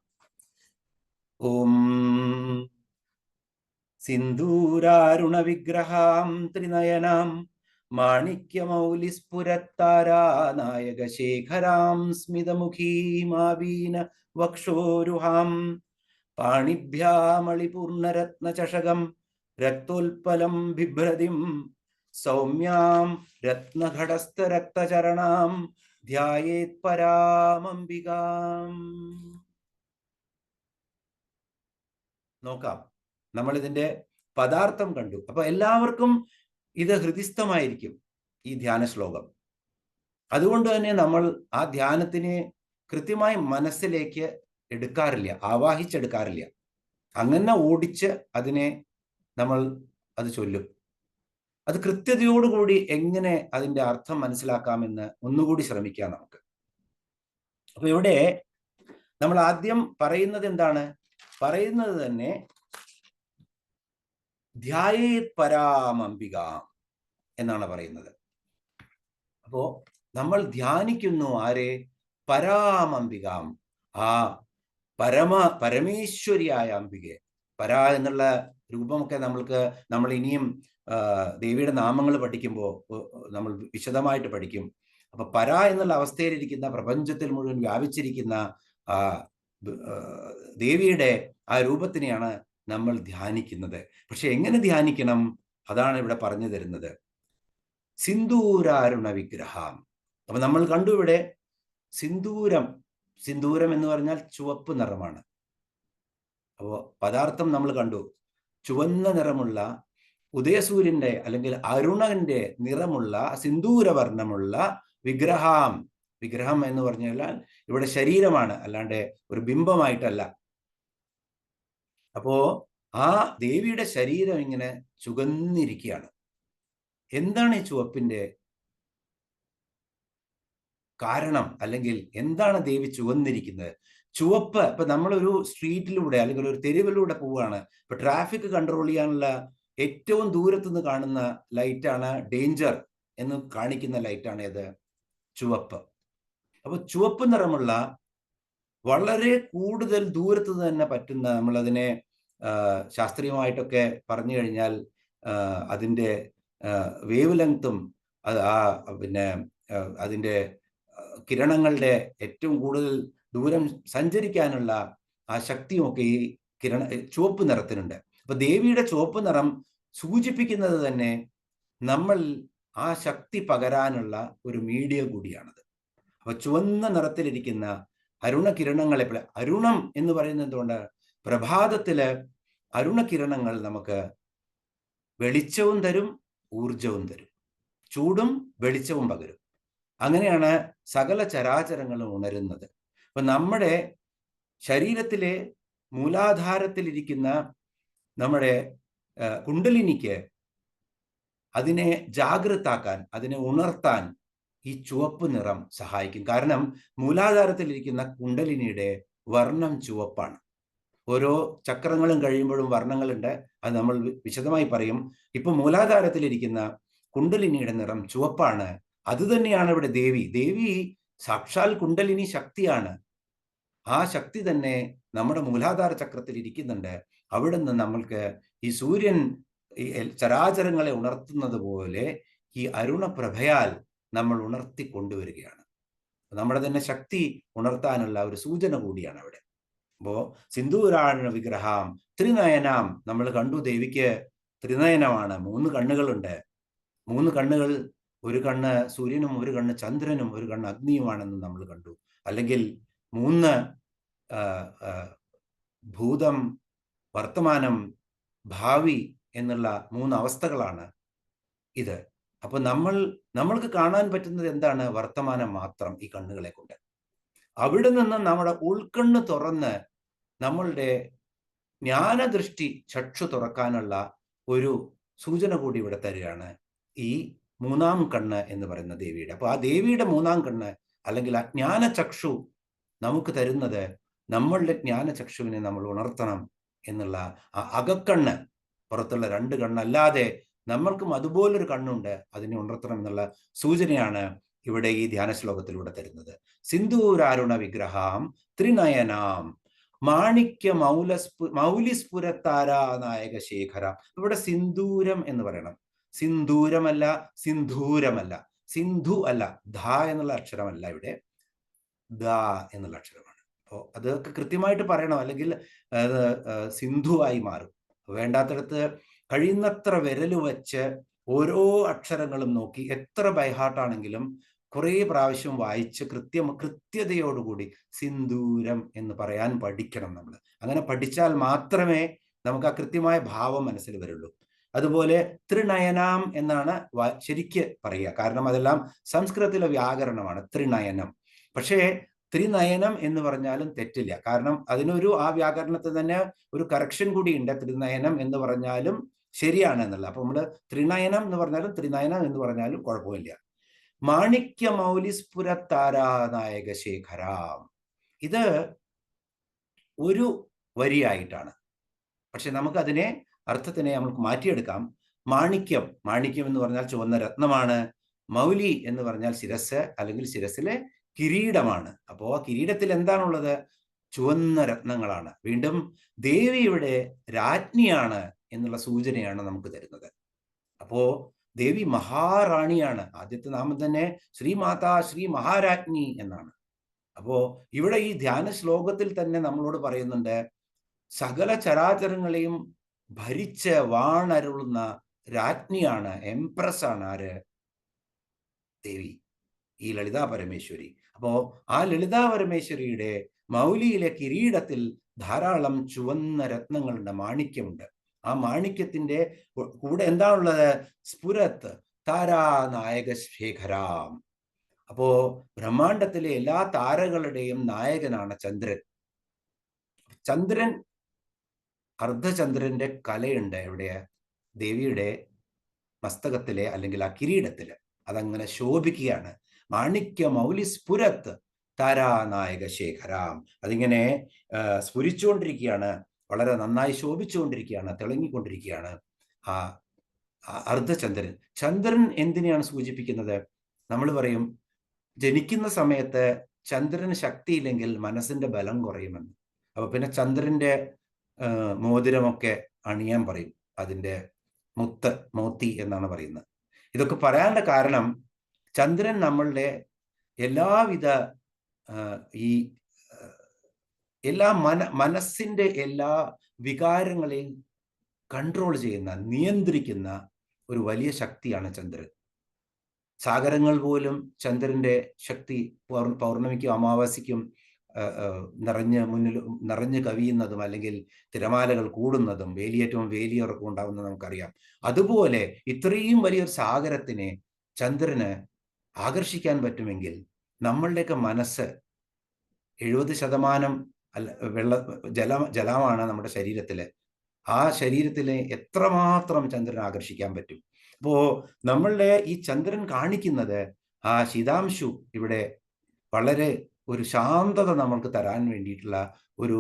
ഓം സിന്ദൂരാരുണ വിഗ്രഹാം ത്രിനയനാം മാണിക്യമൗലിസ്ഫുരത്താരാനായകശേഖരാം സ്മിതമുഖീമാവീന വക്ഷോരുഹാം പാണിഭ്യാമളിപൂർണരത്നചഷകം രക്തോൽപലം ബിഭ്രതിം സൗമ്യാം രത്നഘടസ്ഥരക്തചരണാം ധ്യായേത് പരാമംബികാം. നോക്കാം, നമ്മൾ ഇതിന്റെ പദാർത്ഥം കണ്ടു. അപ്പൊ എല്ലാവർക്കും ഇത് ഹൃദിസ്ഥമായിരിക്കും ഈ ധ്യാന ശ്ലോകം. അതുകൊണ്ട് തന്നെ നമ്മൾ ആ ധ്യാനത്തിനെ കൃത്യമായി മനസ്സിലേക്ക് എടുക്കാറില്ല, ആവാഹിച്ചെടുക്കാറില്ല. അങ്ങനെ ഓടിച്ച് അതിനെ നമ്മൾ അത് ചൊല്ലും. അത് കൃത്യതയോടുകൂടി എങ്ങനെ അതിന്റെ അർത്ഥം മനസ്സിലാക്കാമെന്ന് ഒന്നുകൂടി ശ്രമിക്കാം നമുക്ക്. അപ്പൊ ഇവിടെ നമ്മൾ ആദ്യം പറയുന്നത് എന്താണ്? പറയുന്നത് തന്നെ ധ്യായേത് പരാമംബികാം എന്നാണ് പറയുന്നത്. അപ്പോ നമ്മൾ ധ്യാനിക്കുന്നു ആരെ? പരാമംബികാം, ആ പരമേശ്വരിയായ അംബികയെ. പര എന്നുള്ള രൂപമൊക്കെ നമ്മൾ ഇനിയും ദേവിയുടെ നാമങ്ങൾ പഠിക്കുമ്പോൾ നമ്മൾ വിശദമായിട്ട് പഠിക്കും. അപ്പൊ പര എന്നുള്ള അവസ്ഥയിലിരിക്കുന്ന, പ്രപഞ്ചത്തിൽ മുഴുവൻ വ്യാപിച്ചിരിക്കുന്ന ആ ദേവിയുടെ ആ രൂപത്തിനെയാണ് നമ്മൾ ധ്യാനിക്കുന്നത്. പക്ഷെ എങ്ങനെ ധ്യാനിക്കണം? അതാണ് ഇവിടെ പറഞ്ഞു തരുന്നത്. സിന്ദൂരാരുണ വിഗ്രഹം. അപ്പൊ നമ്മൾ കണ്ടു ഇവിടെ സിന്ദൂരം. സിന്ദൂരം എന്ന് പറഞ്ഞാൽ ചുവപ്പ് നിറമാണ്. അപ്പോ പദാർത്ഥം നമ്മൾ കണ്ടു. ചുവന്ന നിറമുള്ള ഉദയസൂര്യന്റെ അല്ലെങ്കിൽ അരുണന്റെ നിറമുള്ള സിന്ദൂരവർണ്ണമുള്ള വിഗ്രഹം. വിഗ്രഹം എന്ന് പറഞ്ഞാൽ ഇവിടെ ശരീരമാണ്, അല്ലാണ്ട് ഒരു ബിംബമായിട്ടല്ല. അപ്പോ ആ ദേവിയുടെ ശരീരം ഇങ്ങനെ ചുവന്നിരിക്കുകയാണ്. എന്താണ് ഈ ചുവപ്പിന്റെ കാരണം? അല്ലെങ്കിൽ എന്താണ് ദേവി ചുവന്നിരിക്കുന്നത്? ചുവപ്പ്, ഇപ്പൊ നമ്മളൊരു സ്ട്രീറ്റിലൂടെ അല്ലെങ്കിൽ ഒരു തെരുവിലൂടെ പോവുകയാണ്. ഇപ്പൊ ട്രാഫിക് കൺട്രോൾ ചെയ്യാനുള്ള ഏറ്റവും ദൂരത്തു നിന്ന് കാണുന്ന ലൈറ്റാണ് ഡേഞ്ചർ എന്ന് കാണിക്കുന്ന ലൈറ്റാണ് ഏത്? ചുവപ്പ്. അപ്പൊ ചുവപ്പ് നിറമുള്ള വളരെ കൂടുതൽ ദൂരത്ത് തന്നെ പറ്റുന്ന, നമ്മളതിനെ ശാസ്ത്രീയമായിട്ടൊക്കെ പറഞ്ഞു കഴിഞ്ഞാൽ അതിൻ്റെ വേവ് ലെങ്ത്തും പിന്നെ അതിൻ്റെ കിരണങ്ങളുടെ ഏറ്റവും കൂടുതൽ ദൂരം സഞ്ചരിക്കാനുള്ള ആ ശക്തിയുമൊക്കെ ഈ ചുവപ്പ് നിറത്തിനുണ്ട്. അപ്പൊ ദേവിയുടെ ചുവപ്പ് നിറം സൂചിപ്പിക്കുന്നത് തന്നെ നമ്മൾ ആ ശക്തി പകരാനുള്ള ഒരു മീഡിയ കൂടിയാണത്. അപ്പൊ ചുവന്ന നിറത്തിലിരിക്കുന്ന അരുണകിരണങ്ങളെ, അരുണം എന്ന് പറയുന്നത് എന്തുകൊണ്ട്? പ്രഭാതത്തില് അരുണകിരണങ്ങൾ നമുക്ക് വെളിച്ചവും തരും, ഊർജവും തരും, ചൂടും വെളിച്ചവും പകരും. അങ്ങനെയാണ് സകല ചരാചരങ്ങളും ഉണരുന്നത്. അപ്പൊ നമ്മുടെ ശരീരത്തിലെ മൂലാധാരത്തിലിരിക്കുന്ന നമ്മുടെ കുണ്ടലിനിക്ക് അതിനെ ജാഗ്രതാക്കാൻ, അതിനെ ഉണർത്താൻ ഈ ചുവപ്പ് നിറം സഹായിക്കും. കാരണം മൂലാധാരത്തിലിരിക്കുന്ന കുണ്ടലിനിയുടെ വർണ്ണം ചുവപ്പാണ്. ഓരോ ചക്രങ്ങളും കഴിയുമ്പോഴും വർണ്ണങ്ങളുണ്ട്, അത് നമ്മൾ വിശദമായി പറയും. ഇപ്പൊ മൂലാധാരത്തിലിരിക്കുന്ന കുണ്ടലിനിയുടെ നിറം ചുവപ്പാണ്. അത് തന്നെയാണ് ഇവിടെ ദേവി. ദേവി സാക്ഷാൽ കുണ്ടലിനി ശക്തിയാണ്. ആ ശക്തി തന്നെ നമ്മുടെ മൂലാധാര ചക്രത്തിൽ ഇരിക്കുന്നുണ്ട്. അവിടെ നിന്ന് നമ്മൾക്ക് ഈ സൂര്യൻ ഈ ചരാചരങ്ങളെ ഉണർത്തുന്നത് പോലെ ഈ അരുണപ്രഭയാൽ നമ്മൾ ഉണർത്തി കൊണ്ടുവരികയാണ്. നമ്മുടെ തന്നെ ശക്തി ഉണർത്താനുള്ള ഒരു സൂചന കൂടിയാണ് അവിടെ. അപ്പോ സിന്ദൂരാരുണ വിഗ്രഹം ത്രിനയനാം. നമ്മൾ കണ്ടു ദേവിക്ക് ത്രിനയനമാണ്, 3 കണ്ണുകളുണ്ട്. 3 കണ്ണുകൾ, ഒരു കണ്ണ് സൂര്യനും ഒരു കണ്ണ് ചന്ദ്രനും ഒരു കണ്ണ് അഗ്നിയുമാണെന്ന് നമ്മൾ കണ്ടു. അല്ലെങ്കിൽ 3 ഭൂതം, വർത്തമാനം, ഭാവി എന്നുള്ള 3 അവസ്ഥകളാണ് ഇത്. അപ്പൊ നമ്മൾക്ക് കാണാൻ പറ്റുന്നത് എന്താണ്? വർത്തമാനം മാത്രം ഈ കണ്ണുകളെ കൊണ്ട്. അവിടെ നിന്ന് നമ്മുടെ ഉൾക്കണ്ണ് തുറന്ന് നമ്മളുടെ ജ്ഞാനദൃഷ്ടി ചക്ഷു തുറക്കാനുള്ള ഒരു സൂചന കൂടി ഇവിടെ തരികയാണ് ഈ 3-ാം കണ്ണ് എന്ന് പറയുന്ന ദേവിയുടെ. അപ്പൊ ആ ദേവിയുടെ 3-ാം കണ്ണ് അല്ലെങ്കിൽ ആ ജ്ഞാനചക്ഷു നമുക്ക് തരുന്നത് നമ്മളുടെ ജ്ഞാനചക്ഷുവിനെ നമ്മൾ ഉണർത്തണം എന്നുള്ള ആ അകക്കണ്ണ്, പുറത്തുള്ള 2 കണ്ണല്ലാതെ നമ്മൾക്കും അതുപോലൊരു കണ്ണുണ്ട്, അതിനെ ഉണർത്തണം എന്നുള്ള സൂചനയാണ് ഇവിടെ ഈ ധ്യാന ശ്ലോകത്തിലൂടെ തരുന്നത്. സിന്ദൂരാരുണ വിഗ്രഹാം ത്രിനയനാം മാണിക്യ മൗലിസ്ഫുരത്താരാനായക ശേഖര. ഇവിടെ സിന്ദൂരം എന്ന് പറയണം. സിന്ദൂരമല്ല, സിന്ധൂരമല്ല, സിന്ധു അല്ല, ധ എന്നുള്ള അക്ഷരമല്ല, ഇവിടെ ദ എന്നുള്ള അക്ഷരമാണ്. അപ്പോൾ അതൊക്കെ കൃത്യമായിട്ട് പറയണം, അല്ലെങ്കിൽ സിന്ധുവായി മാറും. വേണ്ടാത്തടത്ത് കഴിയുന്നത്ര വിരൽ വച്ച് ഓരോ അക്ഷരങ്ങളും നോക്കി എത്ര ബൈഹാർട്ടാണെങ്കിലും കുറേ പ്രാവശ്യം വായിച്ച് കൃത്യതയോടുകൂടി സിന്ദൂരം എന്ന് പറയാൻ പഠിക്കണം നമ്മൾ. അങ്ങനെ പഠിച്ചാൽ മാത്രമേ നമുക്ക് ആ കൃത്യമായ ഭാവം മനസ്സിൽ വരുള്ളൂ. അതുപോലെ ത്രിനയനാം എന്നാണ് ശരിക്ക് പറയുക, കാരണം അതെല്ലാം സംസ്കൃതത്തിലെ വ്യാകരണമാണ്, ത്രിനയനം. പക്ഷേ ത്രിനയനം എന്ന് പറഞ്ഞാലും തെറ്റില്ല, കാരണം അതിനൊരു ആ വ്യാകരണത്തിൽ തന്നെ ഒരു കറക്ഷൻ കൂടിയുണ്ട്. ത്രിനയനം എന്ന് പറഞ്ഞാലും ശരിയാണ് എന്നുള്ള. അപ്പൊ നമ്മൾ ത്രിനയനം എന്ന് പറഞ്ഞാലും ത്രിനയനം എന്ന് പറഞ്ഞാലും കുഴപ്പമില്ല. മാണിക്യ മൗലിസ്ഫുരത്താരാനായക ശേഖരാം, ഇത് ഒരു വരിയായിട്ടാണ്. പക്ഷെ നമുക്കതിനെ അർത്ഥത്തിനെ നമുക്ക് മാറ്റിയെടുക്കാം. മാണിക്യം, മാണിക്യം എന്ന് പറഞ്ഞാൽ ചുവന്ന രത്നമാണ്. മൗലി എന്ന് പറഞ്ഞാൽ ശിരസ്, അല്ലെങ്കിൽ ശിരസിലെ കിരീടമാണ്. അപ്പോ ആ കിരീടത്തിൽ എന്താണുള്ളത്? ചുവന്ന രത്നങ്ങളാണ്. വീണ്ടും ദേവിയുടെ രാജ്ഞിയാണ് എന്നുള്ള സൂചനയാണ് നമുക്ക് തരുന്നത്. അപ്പോ ദേവി മഹാറാണിയാണ്. ആദ്യത്തെ നാമം തന്നെ ശ്രീമാതാ ശ്രീ മഹാരാജ്ഞി എന്നാണ്. അപ്പോ ഇവിടെ ഈ ധ്യാന ശ്ലോകത്തിൽ തന്നെ നമ്മളോട് പറയുന്നുണ്ട്, സകല ചരാചരങ്ങളെയും ഭരിച്ച് വാണരുളുന്ന രാജ്ഞിയാണ്, എംപ്രസ് ആണ് ആര്? ദേവി, ഈ ലളിതാ പരമേശ്വരി. അപ്പോ ആ ലളിതാ പരമേശ്വരിയുടെ മൗലിയിലെ കിരീടത്തിൽ ധാരാളം ചുവന്ന രത്നങ്ങളുണ്ട്, മാണിക്യമുണ്ട്. ആ മാണിക്യത്തിന്റെ കൂടെ എന്താണുള്ളത്? സ്ഫുരത്ത് താരാനായക ശേഖരാം. അപ്പോ ബ്രഹ്മാണ്ടത്തിലെ എല്ലാ താരകളുടെയും നായകനാണ് ചന്ദ്രൻ. ചന്ദ്രൻ, അർദ്ധചന്ദ്രന്റെ കലയുണ്ട് എവിടെ? ദേവിയുടെ മസ്തകത്തിലെ, അല്ലെങ്കിൽ ആ കിരീടത്തില്. അതങ്ങനെ ശോഭിക്കുകയാണ്. മാണിക്യ മൗലിസ്ഫുരത്ത് താരാനായക ശേഖരാം. അതിങ്ങനെ സ്ഫുരിച്ചുകൊണ്ടിരിക്കുകയാണ്, വളരെ നന്നായി ശോഭിച്ചുകൊണ്ടിരിക്കുകയാണ്, തിളങ്ങിക്കൊണ്ടിരിക്കുകയാണ് ആ അർദ്ധചന്ദ്രൻ. ചന്ദ്രൻ എന്തിനെയാണ് സൂചിപ്പിക്കുന്നത്? നമ്മൾ പറയും ജനിക്കുന്ന സമയത്ത് ചന്ദ്രന് ശക്തിയില്ലെങ്കിൽ മനസ്സിന്റെ ബലം കുറയുമെന്ന്. അപ്പൊ പിന്നെ ചന്ദ്രന്റെ മോതിരമൊക്കെ അണിയാൻ പറയും, അതിൻ്റെ മോത്തി എന്നാണ് പറയുന്നത്. ഇതൊക്കെ പറയാനുള്ള കാരണം ചന്ദ്രൻ നമ്മളുടെ എല്ലാവിധ എല്ലാ മനസ്സിന്റെ എല്ലാ വികാരങ്ങളെയും കൺട്രോൾ ചെയ്യുന്ന, നിയന്ത്രിക്കുന്ന ഒരു വലിയ ശക്തിയാണ് ചന്ദ്രൻ. സാഗരങ്ങൾ പോലും ചന്ദ്രന്റെ ശക്തി പൗർണമിക്കും അമാവാസിക്കും നിറഞ്ഞ് കവിയുന്നതും, അല്ലെങ്കിൽ തിരമാലകൾ കൂടുന്നതും, വേലിയേറ്റവും വേലിയിറക്കവും ഉണ്ടാവുന്നതും നമുക്കറിയാം. അതുപോലെ ഇത്രയും വലിയൊരു സാഗരത്തിനെ ചന്ദ്രന് ആകർഷിക്കാൻ പറ്റുമെങ്കിൽ നമ്മളുടെയൊക്കെ മനസ്സ് 70% ജലമാണ് നമ്മുടെ ശരീരത്തില്. ആ ശരീരത്തിലെ എത്രമാത്രം ചന്ദ്രൻ ആകർഷിക്കാൻ പറ്റും. അപ്പോ നമ്മളുടെ ഈ ചന്ദ്രൻ കാണിക്കുന്നത് ആ ശീതാംശു ഇവിടെ വളരെ ഒരു ശാന്തത നമ്മൾക്ക് തരാൻ വേണ്ടിയിട്ടുള്ള ഒരു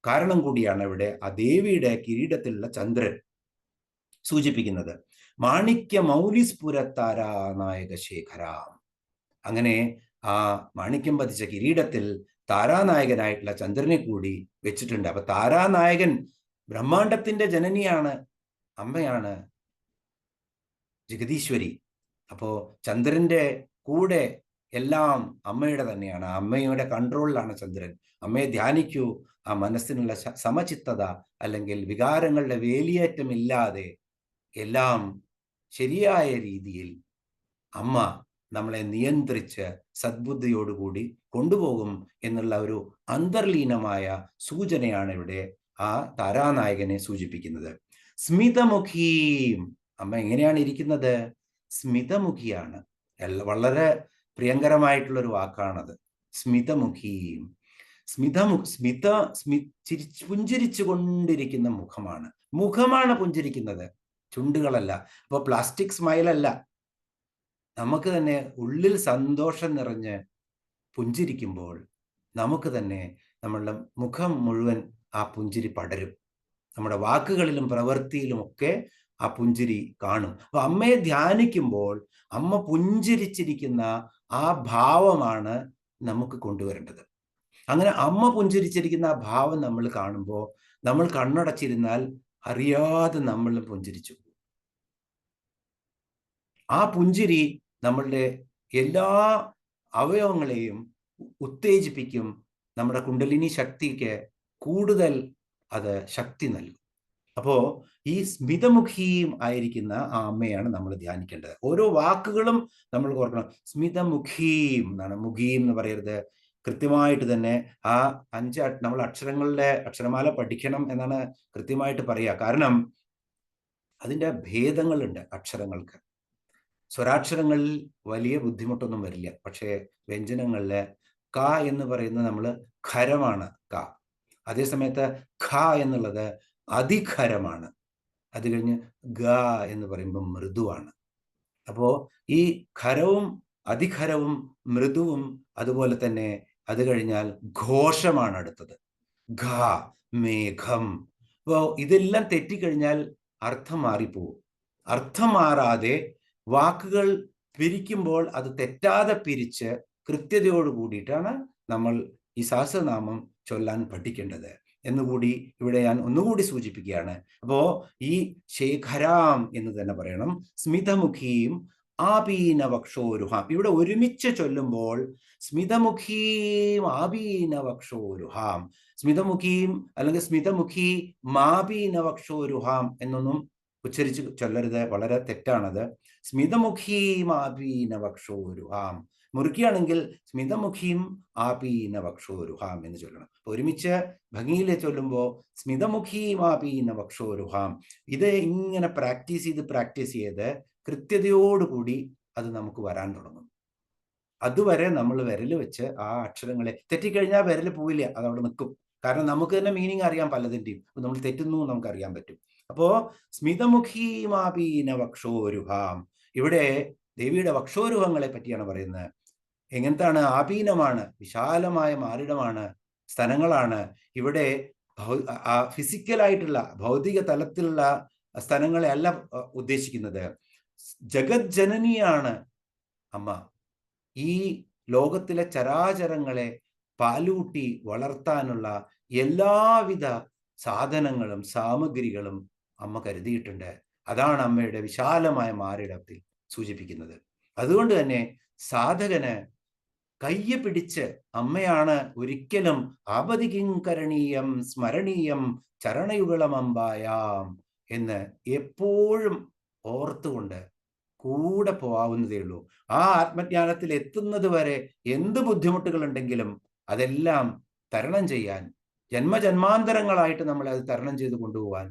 കാരണം കൂടിയാണ് ഇവിടെ ആ ദേവിയുടെ കിരീടത്തിലുള്ള ചന്ദ്രൻ സൂചിപ്പിക്കുന്നത്. മാണിക്യ മൗലിസ്ഫുരത്താരാനായക ശേഖരാം. അങ്ങനെ ആ മാണിക്യം പതിച്ച കിരീടത്തിൽ താരാനായകനായിട്ടുള്ള ചന്ദ്രനെ കൂടി വെച്ചിട്ടുണ്ട്. അപ്പൊ താരാനായകൻ ബ്രഹ്മാണ്ടത്തിന്റെ ജനനിയാണ്, അമ്മയാണ് ജഗദീശ്വരി. അപ്പോ ചന്ദ്രന്റെ കൂടെ എല്ലാം അമ്മയുടെ തന്നെയാണ്, അമ്മയുടെ കൺട്രോളിലാണ് ചന്ദ്രൻ. അമ്മയെ ധ്യാനിക്കൂ, ആ മനസ്സിനുള്ള സമചിത്തത, അല്ലെങ്കിൽ വികാരങ്ങളുടെ വേലിയേറ്റമില്ലാതെ എല്ലാം ശരിയായ രീതിയിൽ അമ്മ നമ്മളെ നിയന്ത്രിച്ച് സദ്ബുദ്ധിയോടുകൂടി കൊണ്ടുപോകും എന്നുള്ള ഒരു അന്തർലീനമായ സൂചനയാണ് ഇവിടെ ആ താരാനായകനെ സൂചിപ്പിക്കുന്നത്. സ്മിതമുഖീം, അമ്മ എങ്ങനെയാണ് ഇരിക്കുന്നത്? സ്മിതമുഖിയാണ്. വളരെ പ്രിയങ്കരമായിട്ടുള്ളൊരു വാക്കാണത്, സ്മിതമുഖീം. പുഞ്ചിരിച്ചു കൊണ്ടിരിക്കുന്ന മുഖമാണ് പുഞ്ചിരിക്കുന്നത്, ചുണ്ടുകളല്ല. അപ്പോൾ പ്ലാസ്റ്റിക് സ്മൈലല്ല, നമുക്ക് തന്നെ ഉള്ളിൽ സന്തോഷം നിറഞ്ഞ് പുഞ്ചിരിക്കുമ്പോൾ നമുക്ക് തന്നെ നമ്മളുടെ മുഖം മുഴുവൻ ആ പുഞ്ചിരി പടരും. നമ്മുടെ വാക്കുകളിലും പ്രവൃത്തിയിലും ഒക്കെ ആ പുഞ്ചിരി കാണും. അപ്പൊ അമ്മയെ ധ്യാനിക്കുമ്പോൾ അമ്മ പുഞ്ചിരിച്ചിരിക്കുന്ന ആ ഭാവമാണ് നമുക്ക് കൊണ്ടുവരേണ്ടത്. അങ്ങനെ അമ്മ പുഞ്ചിരിച്ചിരിക്കുന്ന ആ ഭാവം നമ്മൾ കാണുമ്പോൾ നമ്മൾ കണ്ണടച്ചിരുന്നാൽ അറിയാതെ നമ്മൾ പുഞ്ചിരിച്ചു. ആ പുഞ്ചിരി നമ്മളുടെ എല്ലാ അവയവങ്ങളെയും ഉത്തേജിപ്പിക്കും. നമ്മുടെ കുണ്ടലിനി ശക്തിക്ക് കൂടുതൽ അത് ശക്തി നൽകും. അപ്പോ ഈ സ്മിതമുഖിയും ആയിരിക്കുന്ന ആ അമ്മയാണ് നമ്മൾ ധ്യാനിക്കേണ്ടത്. ഓരോ വാക്കുകളും നമ്മൾ ഓർക്കണം. സ്മിതമുഖിയും എന്നാണ്, മുഖിയും എന്ന് പറയരുത്. കൃത്യമായിട്ട് തന്നെ ആ നമ്മൾ അക്ഷരങ്ങളുടെ അക്ഷരമാല പഠിക്കണം എന്നാണ് കൃത്യമായിട്ട് പറയുക. കാരണം അതിൻ്റെ ഭേദങ്ങളുണ്ട് അക്ഷരങ്ങൾക്ക്. സ്വരാക്ഷരങ്ങളിൽ വലിയ ബുദ്ധിമുട്ടൊന്നും വരില്ല. പക്ഷേ വ്യഞ്ജനങ്ങളില് ക എന്ന് പറയുന്നത് നമ്മൾ ഖരമാണ് ക. അതേസമയത്ത് ഖ എന്നുള്ളത് അതിഖരമാണ്. അത് കഴിഞ്ഞ് ഗ എന്ന് പറയുമ്പോൾ മൃദുവാണ്. അപ്പോ ഈ ഖരവും അതിഖരവും മൃദുവും അതുപോലെ തന്നെ അത് കഴിഞ്ഞാൽ ഘോഷമാണ് അടുത്തത്. ഘ, മേഘം. അപ്പോ ഇതെല്ലാം തെറ്റിക്കഴിഞ്ഞാൽ അർത്ഥം മാറിപ്പോവും. അർത്ഥം മാറാതെ വാക്കുകൾ പിരിക്കുമ്പോൾ അത് തെറ്റാതെ പിരിച്ച് കൃത്യതയോട് കൂടിയിട്ടാണ് നമ്മൾ ഈ സഹസ്രനാമം ചൊല്ലാൻ പഠിക്കേണ്ടത് എന്നുകൂടി ഇവിടെ ഞാൻ ഒന്നുകൂടി സൂചിപ്പിക്കുകയാണ്. അപ്പോ ഈ ശേഖരാം എന്ന് തന്നെ പറയണം. സ്മിതമുഖിയും ആപീനവക്ഷോരുഹാം. ഇവിടെ ഒരുമിച്ച് ചൊല്ലുമ്പോൾ സ്മിതമുഖീം ആപീനവക്ഷോരുഹാം, സ്മിതമുഖീം അല്ലെങ്കിൽ സ്മിതമുഖി മാപീനവക്ഷോരുഹാം എന്നൊന്നും ഉച്ചരിച്ച് ചൊല്ലരുത്, വളരെ തെറ്റാണത്. സ്മിതമുഖീം ആപീനവക്ഷോരുഹാം, മുറുക്കിയാണെങ്കിൽ സ്മിതമുഖീം ആപീനവക്ഷോരുഹാം എന്ന് ചൊല്ലണം. അപ്പൊ ഒരുമിച്ച് ഭംഗിയിൽ ചൊല്ലുമ്പോൾ സ്മിതമുഖീം ആപീനവക്ഷോരുഹാം. ഇത് ഇങ്ങനെ പ്രാക്ടീസ് ചെയ്ത് കൃത്യതയോടുകൂടി അത് നമുക്ക് വരാൻ തുടങ്ങും. അതുവരെ നമ്മൾ വിരൽ വെച്ച് ആ അക്ഷരങ്ങളെ, തെറ്റിക്കഴിഞ്ഞാൽ വിരൽ പോവില്ല, അത് അവിടെ നിൽക്കും. കാരണം നമുക്ക് തന്നെ മീനിങ് അറിയാം പലതിൻ്റെയും. അപ്പൊ നമ്മൾ തെറ്റുന്നു നമുക്ക് അറിയാൻ പറ്റും. അപ്പോ സ്മിതമുഖീമാപീന വക്ഷോരുഹാം, ഇവിടെ ദേവിയുടെ വക്ഷോരുഹങ്ങളെ പറ്റിയാണ് പറയുന്നത്. എങ്ങനത്താണ്? ആപീനമാണ്, വിശാലമായ മാറിടമാണ്, സ്ഥലങ്ങളാണ്. ഇവിടെ ഫിസിക്കലായിട്ടുള്ള ഭൗതിക തലത്തിലുള്ള സ്ഥലങ്ങളെ അല്ല ഉദ്ദേശിക്കുന്നത്. ജഗത് ജനനിയാണ് അമ്മ. ഈ ലോകത്തിലെ ചരാചരങ്ങളെ പാലൂട്ടി വളർത്താനുള്ള എല്ലാവിധ സാധനങ്ങളും സാമഗ്രികളും അമ്മ കരുതിയിട്ടുണ്ട്. അതാണ് അമ്മയുടെ വിശാലമായ മാറിടത്തിൽ സൂചിപ്പിക്കുന്നത്. അതുകൊണ്ട് തന്നെ സാധകന് കയ്യെ പിടിച്ച് അമ്മയാണ് ഒരിക്കലും ആപതികിങ്കരണീയം സ്മരണീയം ചരണയുഗളമമ്പായാം എന്ന് എപ്പോഴും ഓർത്തുകൊണ്ട് കൂടെ പോവാവുന്നതേ ഉള്ളൂ. ആ ആത്മജ്ഞാനത്തിൽ എത്തുന്നത് വരെ എന്ത് ബുദ്ധിമുട്ടുകളുണ്ടെങ്കിലും അതെല്ലാം തരണം ചെയ്യാൻ, ജന്മജന്മാന്തരങ്ങളായിട്ട് നമ്മളെ അത് തരണം ചെയ്ത് കൊണ്ടുപോകാൻ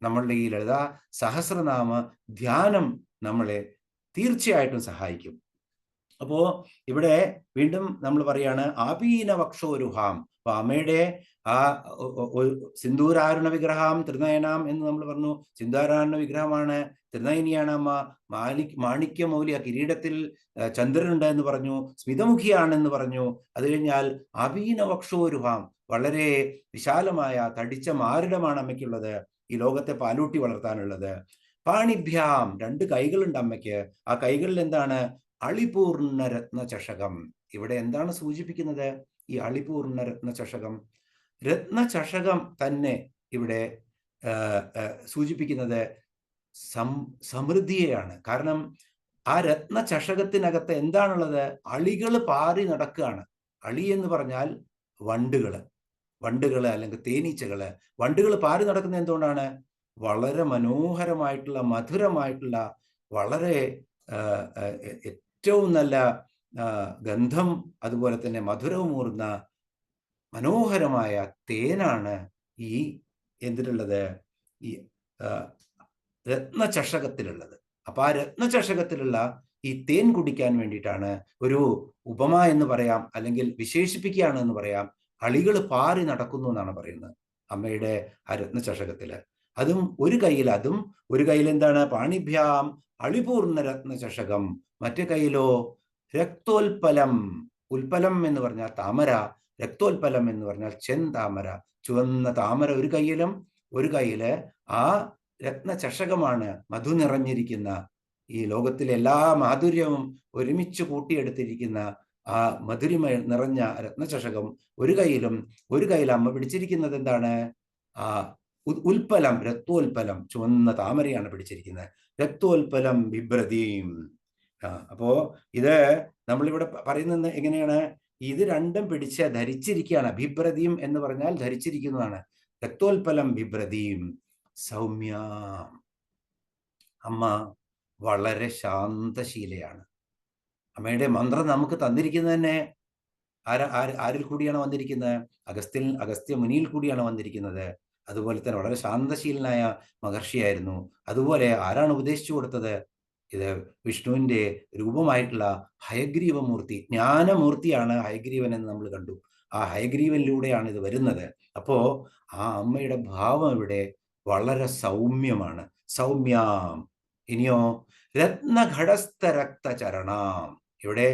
നമ്മളുടെ ഈ ലളിതാ സഹസ്രനാമ ധ്യാനം നമ്മളെ തീർച്ചയായിട്ടും സഹായിക്കും. അപ്പോ ഇവിടെ വീണ്ടും നമ്മൾ പറയാണ് ആപീനവക്ഷോരുഹാം. അപ്പൊ അമ്മയുടെ ആ സിന്ദൂരാരുണ വിഗ്രഹം ത്രിനയനാം എന്ന് നമ്മൾ പറഞ്ഞു. സിന്ദൂരാരുണ വിഗ്രഹമാണ്, ത്രിനയനിയാണ് അമ്മ. മാണിക്യമൗലിയ കിരീടത്തിൽ ചന്ദ്രനുണ്ട് എന്ന് പറഞ്ഞു. സ്മിതമുഖിയാണെന്ന് പറഞ്ഞു. അത് കഴിഞ്ഞാൽ ആപീനവക്ഷോരുഹാം, വളരെ വിശാലമായ തടിച്ച മാറിടമാണ് അമ്മയ്ക്കുള്ളത്, ഈ ലോകത്തെ പാലൂട്ടി വളർത്താനുള്ളത്. പാണിഭ്യാം, 2 കൈകളുണ്ട് അമ്മയ്ക്ക്. ആ കൈകളിൽ എന്താണ്? അളിപൂർണ്ണ രത്നചഷകം. ഇവിടെ എന്താണ് സൂചിപ്പിക്കുന്നത്? ഈ അളിപൂർണ്ണ രത്നചഷകം, രത്നചഷകം തന്നെ ഇവിടെ സൂചിപ്പിക്കുന്നത് സമൃദ്ധിയെയാണ്. കാരണം ആ രത്നചഷകത്തിനകത്ത് എന്താണുള്ളത്? അളികൾ പാറി നടക്കുകയാണ്. അളി എന്ന് പറഞ്ഞാൽ വണ്ടുകള് അല്ലെങ്കിൽ തേനീച്ചകള്. വണ്ടുകൾ പാറി നടക്കുന്നത് എന്തുകൊണ്ടാണ്? വളരെ മനോഹരമായിട്ടുള്ള മധുരമായിട്ടുള്ള വളരെ ഏറ്റവും നല്ല ഗന്ധം അതുപോലെ തന്നെ മധുരമൂർന്ന മനോഹരമായ തേനാണ് ഈ എന്തിലുള്ളത്? ഈ രത്നചഷകത്തിലുള്ളത്. അപ്പൊ ആ രത്നചഷകത്തിലുള്ള ഈ തേൻ കുടിക്കാൻ വേണ്ടിയിട്ടാണ് ഒരു ഉപമ എന്ന് പറയാം, അല്ലെങ്കിൽ വിശേഷിപ്പിക്കുകയാണ് എന്ന് പറയാം. അളികൾ പാറി നടക്കുന്നു എന്നാണ് പറയുന്നത് അമ്മയുടെ ആ രത്നചഷകത്തില്. അതും ഒരു കയ്യിൽ എന്താണ്? പാണിഭ്യാം അളിപൂർണ്ണ രത്നചഷകം. മറ്റേ കയ്യിലോ രക്തോൽപ്പലം. ഉൽപ്പലം എന്ന് പറഞ്ഞാൽ താമര, രക്തോൽപ്പലം എന്ന് പറഞ്ഞാൽ ചെന്താമര, ചുവന്ന താമര ഒരു കയ്യിലും, ഒരു കയ്യില് ആ രത്നചഷകമാണ്, മധു നിറഞ്ഞിരിക്കുന്ന ഈ ലോകത്തിലെ എല്ലാ മാധുര്യവും ഒരുമിച്ച് കൂട്ടിയെടുത്തിരിക്കുന്ന ആ മധുരിമ നിറഞ്ഞ രത്നചഷകം ഒരു കയ്യിൽ അമ്മ പിടിച്ചിരിക്കുന്നത് എന്താണ്? ആ ഉൽപ്പലം, രക്തോൽപ്പലം, ചുവന്ന താമരയാണ് പിടിച്ചിരിക്കുന്നത്. രക്തോൽപ്പലം ബിഭ്രതീം. അപ്പോ ഇത് നമ്മളിവിടെ പറയുന്നത് എങ്ങനെയാണ്? ഇത് രണ്ടും പിടിച്ച് ധരിച്ചിരിക്കുകയാണ്. ബിഭ്രതീം എന്ന് പറഞ്ഞാൽ ധരിച്ചിരിക്കുന്നതാണ്. രക്തോൽപ്പലം ബിഭ്രതീം സൗമ്യ. അമ്മ വളരെ ശാന്തശീലയാണ്. അമ്മയുടെ മന്ത്രം നമുക്ക് തന്നിരിക്കുന്നത് തന്നെ ആരിൽ കൂടിയാണ് വന്നിരിക്കുന്നത്? അഗസ്ത്യ മുനിയിൽ കൂടിയാണ് വന്നിരിക്കുന്നത്. അതുപോലെ തന്നെ വളരെ ശാന്തശീലനായ മഹർഷിയായിരുന്നു. അതുപോലെ ആരാണ് ഉപദേശിച്ചു കൊടുത്തത്? ഇത് വിഷ്ണുവിന്റെ രൂപമായിട്ടുള്ള ഹയഗ്രീവമൂർത്തി, ജ്ഞാനമൂർത്തിയാണ് ഹയഗ്രീവൻ എന്ന് നമ്മൾ കണ്ടു. ആ ഹയഗ്രീവനിലൂടെയാണ് ഇത് വരുന്നത്. അപ്പോ ആ അമ്മയുടെ ഭാവം ഇവിടെ വളരെ സൗമ്യമാണ്. സൗമ്യാം. ഇനിയോ രത്നഘടസ്ഥ രക്തചരണാം. ഇവിടെ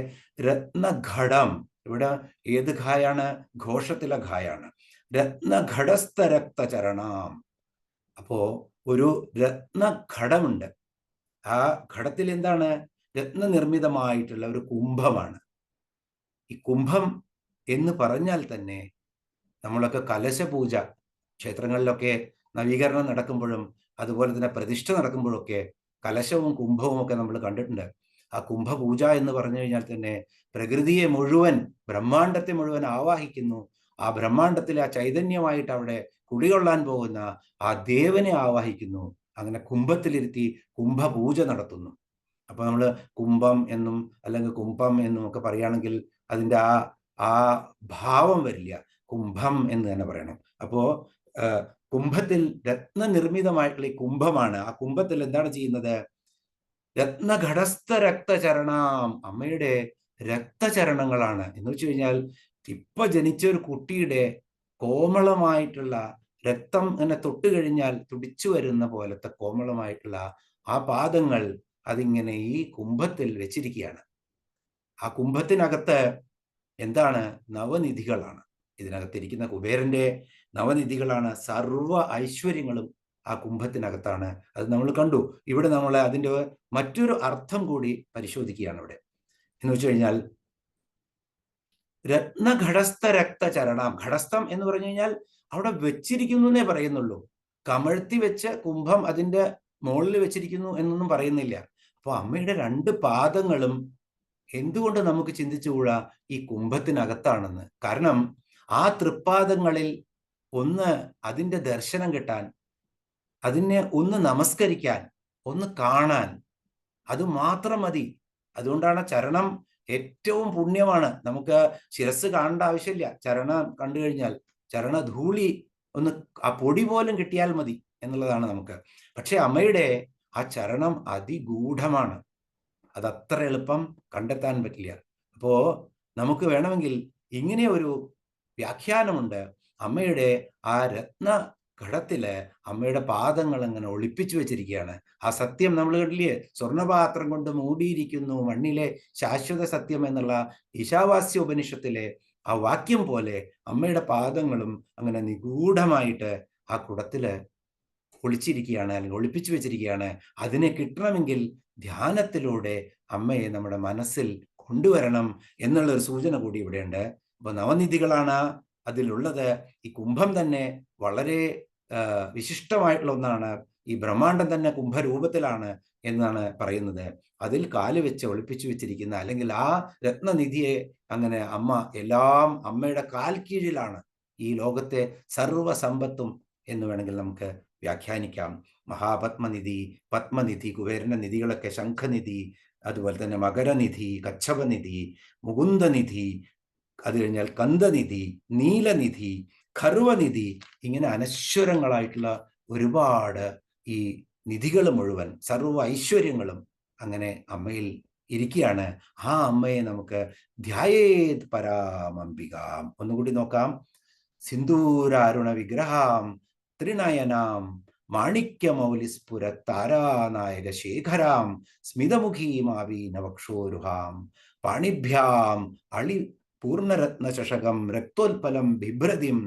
രത്നഘടം, ഇവിടെ ഏത് ഘായാണ്? ഘോഷത്തിലെ ഘായാണ്. രത്നഘടസ്ഥ രക്തചരണാം. അപ്പോ ഒരു രത്നഘടമുണ്ട്. ആ ഘടത്തിൽ എന്താണ്? രത്നനിർമ്മിതമായിട്ടുള്ള ഒരു കുംഭമാണ്. ഈ കുംഭം എന്ന് പറഞ്ഞാൽ തന്നെ നമ്മളൊക്കെ കലശപൂജ ക്ഷേത്രങ്ങളിലൊക്കെ നവീകരണം നടക്കുമ്പോഴും അതുപോലെ തന്നെ പ്രതിഷ്ഠ നടക്കുമ്പോഴൊക്കെ കലശവും കുംഭവും ഒക്കെ നമ്മൾ കണ്ടിട്ടുണ്ട്. ആ കുംഭപൂജ എന്ന് പറഞ്ഞു കഴിഞ്ഞാൽ തന്നെ പ്രകൃതിയെ മുഴുവൻ, ബ്രഹ്മാണ്ടത്തെ മുഴുവൻ ആവാഹിക്കുന്നു. ആ ബ്രഹ്മാണ്ടത്തിലെ ആ ചൈതന്യമായിട്ട് അവിടെ കുടികൊള്ളാൻ പോകുന്ന ആ ദേവനെ ആവാഹിക്കുന്നു. അങ്ങനെ കുംഭത്തിലിരുത്തി കുംഭപൂജ നടത്തുന്നു. അപ്പൊ നമ്മൾ കുംഭം എന്നും അല്ലെങ്കിൽ കുംഭം എന്നും ഒക്കെ പറയുകയാണെങ്കിൽ അതിൻ്റെ ആ ഭാവം വരില്ല. കുംഭം എന്ന് തന്നെ പറയണം. അപ്പോ കുംഭത്തിൽ രത്നനിർമ്മിതമായിട്ടുള്ള ഈ കുംഭമാണ്. ആ കുംഭത്തിൽ എന്താണ് ചെയ്യുന്നത്? രത്നഘടസ്ഥ രക്തചരണാം. അമ്മയുടെ രക്തചരണങ്ങളാണ്. എന്ന് വെച്ച് കഴിഞ്ഞാൽ ഇപ്പൊ ജനിച്ച ഒരു കുട്ടിയുടെ കോമളമായിട്ടുള്ള രക്തം ഇങ്ങനെ തൊട്ട് കഴിഞ്ഞാൽ തുടിച്ചു വരുന്ന പോലത്തെ കോമളമായിട്ടുള്ള ആ പാദങ്ങൾ അതിങ്ങനെ ഈ കുംഭത്തിൽ വെച്ചിരിക്കുകയാണ്. ആ കുംഭത്തിനകത്ത് എന്താണ്? നവനിധികളാണ്. ഇതിനകത്തിരിക്കുന്ന കുബേരന്റെ നവനിധികളാണ്. സർവ ഐശ്വര്യങ്ങളും ആ കുംഭത്തിനകത്താണ്. അത് നമ്മൾ കണ്ടു. ഇവിടെ നമ്മൾ അതിൻ്റെ മറ്റൊരു അർത്ഥം കൂടി പരിശോധിക്കുകയാണ് ഇവിടെ. എന്ന് വെച്ച് കഴിഞ്ഞാൽ രത്നഘടസ്ഥ രക്തചരണം. ഘടസ്ഥം എന്ന് പറഞ്ഞു കഴിഞ്ഞാൽ അവിടെ വെച്ചിരിക്കുന്നു എന്നേ പറയുന്നുള്ളൂ. കമഴ്ത്തി വെച്ച് കുംഭം അതിൻ്റെ മുകളിൽ വെച്ചിരിക്കുന്നു എന്നൊന്നും പറയുന്നില്ല. അപ്പോൾ അമ്മയുടെ രണ്ട് പാദങ്ങളും എന്തുകൊണ്ട് നമുക്ക് ചിന്തിച്ചുകൂടാ ഈ കുംഭത്തിനകത്താണെന്ന്? കാരണം ആ തൃപ്പാദങ്ങളിൽ ഒന്ന് അതിൻ്റെ ദർശനം കിട്ടാൻ, അതിനെ ഒന്ന് നമസ്കരിക്കാൻ, ഒന്ന് കാണാൻ, അത് മാത്രം മതി. അതുകൊണ്ടാണ് ചരണം ഏറ്റവും പുണ്യമാണ്. നമുക്ക് ശിരസ് കാണേണ്ട ആവശ്യമില്ല. ചരണം കണ്ടു കഴിഞ്ഞാൽ ചരണധൂളി ഒന്ന് ആ പൊടി പോലും കിട്ടിയാൽ മതി എന്നുള്ളതാണ് നമുക്ക്. പക്ഷെ അമ്മയുടെ ആ ചരണം അതിഗൂഢമാണ്. അതത്ര എളുപ്പം കണ്ടെത്താൻ പറ്റില്ല. അപ്പോ നമുക്ക് വേണമെങ്കിൽ ഇങ്ങനെ ഒരു വ്യാഖ്യാനമുണ്ട്. അമ്മയുടെ ആ രത്നഘടത്തില് അമ്മയുടെ പാദങ്ങൾ അങ്ങനെ ഒളിപ്പിച്ചു വെച്ചിരിക്കുകയാണ്. ആ സത്യം നമ്മൾ കണ്ടില്ലേ? സ്വർണപാത്രം കൊണ്ട് മൂടിയിരിക്കുന്നു മണ്ണിലെ ശാശ്വത സത്യം എന്നുള്ള ഈശാവാസ്യ ഉപനിഷത്തിലെ ആ വാക്യം പോലെ അമ്മയുടെ പാദങ്ങളും അങ്ങനെ നിഗൂഢമായിട്ട് ആ കുടത്തില് ഒളിച്ചിരിക്കുകയാണ്, അല്ലെങ്കിൽ ഒളിപ്പിച്ചു വെച്ചിരിക്കുകയാണ്. അതിനെ കിട്ടണമെങ്കിൽ ധ്യാനത്തിലൂടെ അമ്മയെ നമ്മുടെ മനസ്സിൽ കൊണ്ടുവരണം എന്നുള്ളൊരു സൂചന കൂടി ഇവിടെയുണ്ട്. അപ്പൊ നവനിധികളാണ് അതിലുള്ളത്. ഈ കുംഭം തന്നെ വളരെ വിശിഷ്ടമായിട്ടുള്ള ഒന്നാണ്. ഈ ബ്രഹ്മാണ്ടം തന്നെ കുംഭരൂപത്തിലാണ് എന്നാണ് പറയുന്നത്. അതിൽ കാല് വെച്ച് ഒളിപ്പിച്ചു വെച്ചിരിക്കുന്ന, അല്ലെങ്കിൽ ആ രത്നനിധിയെ അങ്ങനെ അമ്മ എല്ലാം അമ്മയുടെ കാൽ കീഴിലാണ്. ഈ ലോകത്തെ സർവസമ്പത്തും എന്ന് വേണമെങ്കിൽ നമുക്ക് വ്യാഖ്യാനിക്കാം. മഹാപത്മനിധി, പത്മനിധി, കുബേരന്റെ നിധികളൊക്കെ ശംഖനിധി, അതുപോലെ തന്നെ മകരനിധി, കച്ഛപനിധി, മുകുന്ദനിധി, അത് കഴിഞ്ഞാൽ കന്ദനിധി, നീലനിധി, ഖർവനിധി, ഇങ്ങനെ അനശ്വരങ്ങളായിട്ടുള്ള ഒരുപാട് ഈ നിധികൾ മുഴുവൻ, സർവ ഐശ്വര്യങ്ങളും അങ്ങനെ അമ്മയിൽ ഇരിക്കുകയാണ്. ആ അമ്മയെ നമുക്ക് ധ്യായേത് പരാമംബികാം. ഒന്നുകൂടി നോക്കാം. സിന്ദൂരാരുണ വിഗ്രഹാം ത്രിനയനാം മാണിക്യമൗലിസ്ഫുര താരാനായക ശേഖരാം സ്മിതമുഖീമാവീനവക്ഷോരുഹാം പാണിഭ്യാം അളി പൂർണ്ണരത്നചഷകം രക്തോൽപ്പലം ബിഭ്രതിം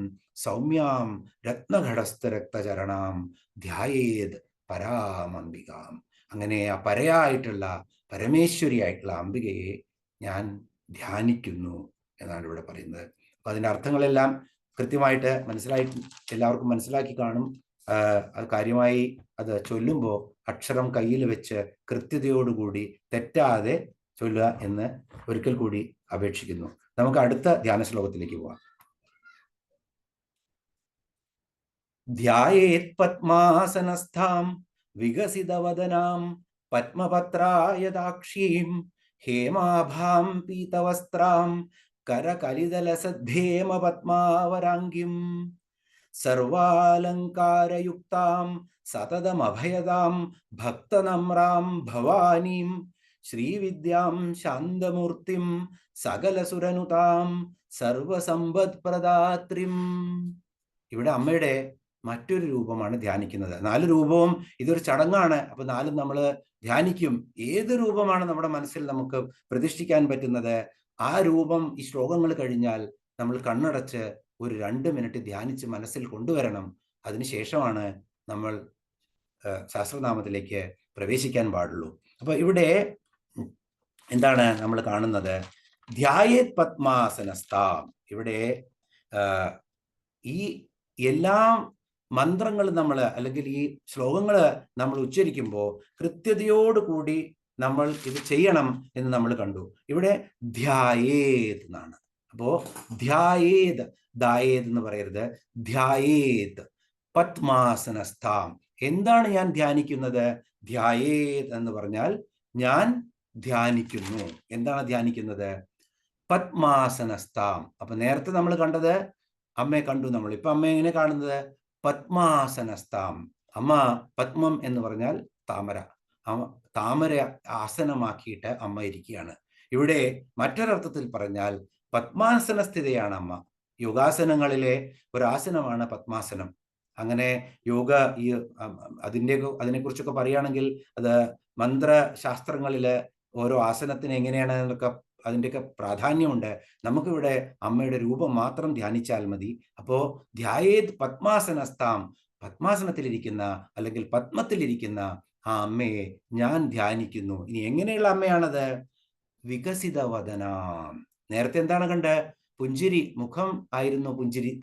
സൗമ്യാം രത്നഘടസ്ഥ രക്തചരണാം ധ്യായേത് പരാമംബികാം. അങ്ങനെ ആ പരയായിട്ടുള്ള പരമേശ്വരിയായിട്ടുള്ള അംബികയെ ഞാൻ ധ്യാനിക്കുന്നു എന്നാണ് ഇവിടെ പറയുന്നത്. അപ്പൊ അതിൻ്റെ അർത്ഥങ്ങളെല്ലാം കൃത്യമായിട്ട് എല്ലാവർക്കും മനസ്സിലാക്കി കാണും. അത് കാര്യമായി അത് ചൊല്ലുമ്പോൾ അക്ഷരം കയ്യിൽ വെച്ച് കൃത്യതയോടുകൂടി തെറ്റാതെ ചൊല്ലുക എന്ന് ഒരിക്കൽ കൂടി അപേക്ഷിക്കുന്നു. നമുക്ക് അടുത്ത ധ്യാന ശ്ലോകത്തിലേക്ക് പോവാം. ധ്യായേത് പത്മാസനസ്ഥാം വികസിതവദനാം പത്മപത്രായതാക്ഷീം ഹേമാഭാം പീതവസ്ത്രാം കരകലിതലസദ്ധേമ പത്മാവരാംഗിം സർവാലങ്കാരയുക്താം സതതമഭയദാം ഭക്തനമ്രാം ഭവാനീം ശ്രീവിദ്യാം ശാന്തമൂർത്തിം സകലസുരനുതാം സർവസമ്പത്പ്രദാത്രിം. ഇവിടെ അമ്മയുടെ മറ്റൊരു രൂപമാണ് ധ്യാനിക്കുന്നത്. 4 രൂപവും ഇതൊരു ചടങ്ങാണ്. അപ്പൊ 4 നമ്മൾ ധ്യാനിക്കും. ഏത് രൂപമാണ് നമ്മുടെ മനസ്സിൽ നമുക്ക് പ്രതിഷ്ഠിക്കാൻ പറ്റുന്നത്, ആ രൂപം ഈ ശ്ലോകങ്ങൾ കഴിഞ്ഞാൽ നമ്മൾ കണ്ണടച്ച് ഒരു 2 മിനിറ്റ് ധ്യാനിച്ച് മനസ്സിൽ കൊണ്ടുവരണം. അതിനുശേഷമാണ് നമ്മൾ സഹസ്രനാമത്തിലേക്ക് പ്രവേശിക്കാൻ പാടുള്ളൂ. അപ്പൊ ഇവിടെ എന്താണ് നമ്മൾ കാണുന്നത്? ധ്യായേത് പത്മാസനസ്ഥാം. ഇവിടെ ഈ എല്ലാ മന്ത്രങ്ങളും നമ്മൾ അല്ലെങ്കിൽ ഈ ശ്ലോകങ്ങൾ നമ്മൾ ഉച്ചരിക്കുമ്പോൾ കൃത്യതയോടുകൂടി നമ്മൾ ഇത് ചെയ്യണം എന്ന് നമ്മൾ കണ്ടു. ഇവിടെ ധ്യായേത് എന്നാണ്. അപ്പോ ധ്യായേത്, ദായേത് എന്ന് പറയരുത്, ധ്യായേത് പത്മാസനസ്ഥാം. എന്താണ് ഞാൻ ധ്യാനിക്കുന്നത്? ധ്യായേത് എന്ന് പറഞ്ഞാൽ ഞാൻ ധ്യാനിക്കുന്നു. എന്താണ് ധ്യാനിക്കുന്നത്? പത്മാസനസ്ഥാം. അപ്പൊ നേരത്തെ നമ്മൾ കണ്ടത് അമ്മയെ കണ്ടു നമ്മൾ. ഇപ്പൊ അമ്മ എങ്ങനെ കാണുന്നത്? പത്മാസനസ്ഥാം. അമ്മ പത്മം എന്ന് പറഞ്ഞാൽ താമര. താമര ആസനമാക്കിയിട്ട് അമ്മ ഇരിക്കുകയാണ്. ഇവിടെ മറ്റൊരർത്ഥത്തിൽ പറഞ്ഞാൽ പത്മാസന സ്ഥിതിയാണ് അമ്മ. യോഗാസനങ്ങളിലെ ഒരാസനമാണ് പത്മാസനം. അങ്ങനെ യോഗ അതിനെക്കുറിച്ചൊക്കെ പറയുകയാണെങ്കിൽ അത് മന്ത്രശാസ്ത്രങ്ങളില് ഓരോ ആസനത്തിന് എങ്ങനെയാണ് എന്നൊക്കെ അതിൻ്റെയൊക്കെ പ്രാധാന്യമുണ്ട്. നമുക്കിവിടെ അമ്മയുടെ രൂപം മാത്രം ധ്യാനിച്ചാൽ മതി. അപ്പോ ധ്യായേത് പത്മാസനസ്ഥാം, പത്മാസനത്തിലിരിക്കുന്ന അല്ലെങ്കിൽ പത്മത്തിലിരിക്കുന്ന ആ അമ്മയെ ഞാൻ ധ്യാനിക്കുന്നു. ഇനി എങ്ങനെയുള്ള അമ്മയാണത്? വികസിതവദനാം. നേരത്തെ എന്താണ് കണ്ട്? പുഞ്ചിരി മുഖം ആയിരുന്നു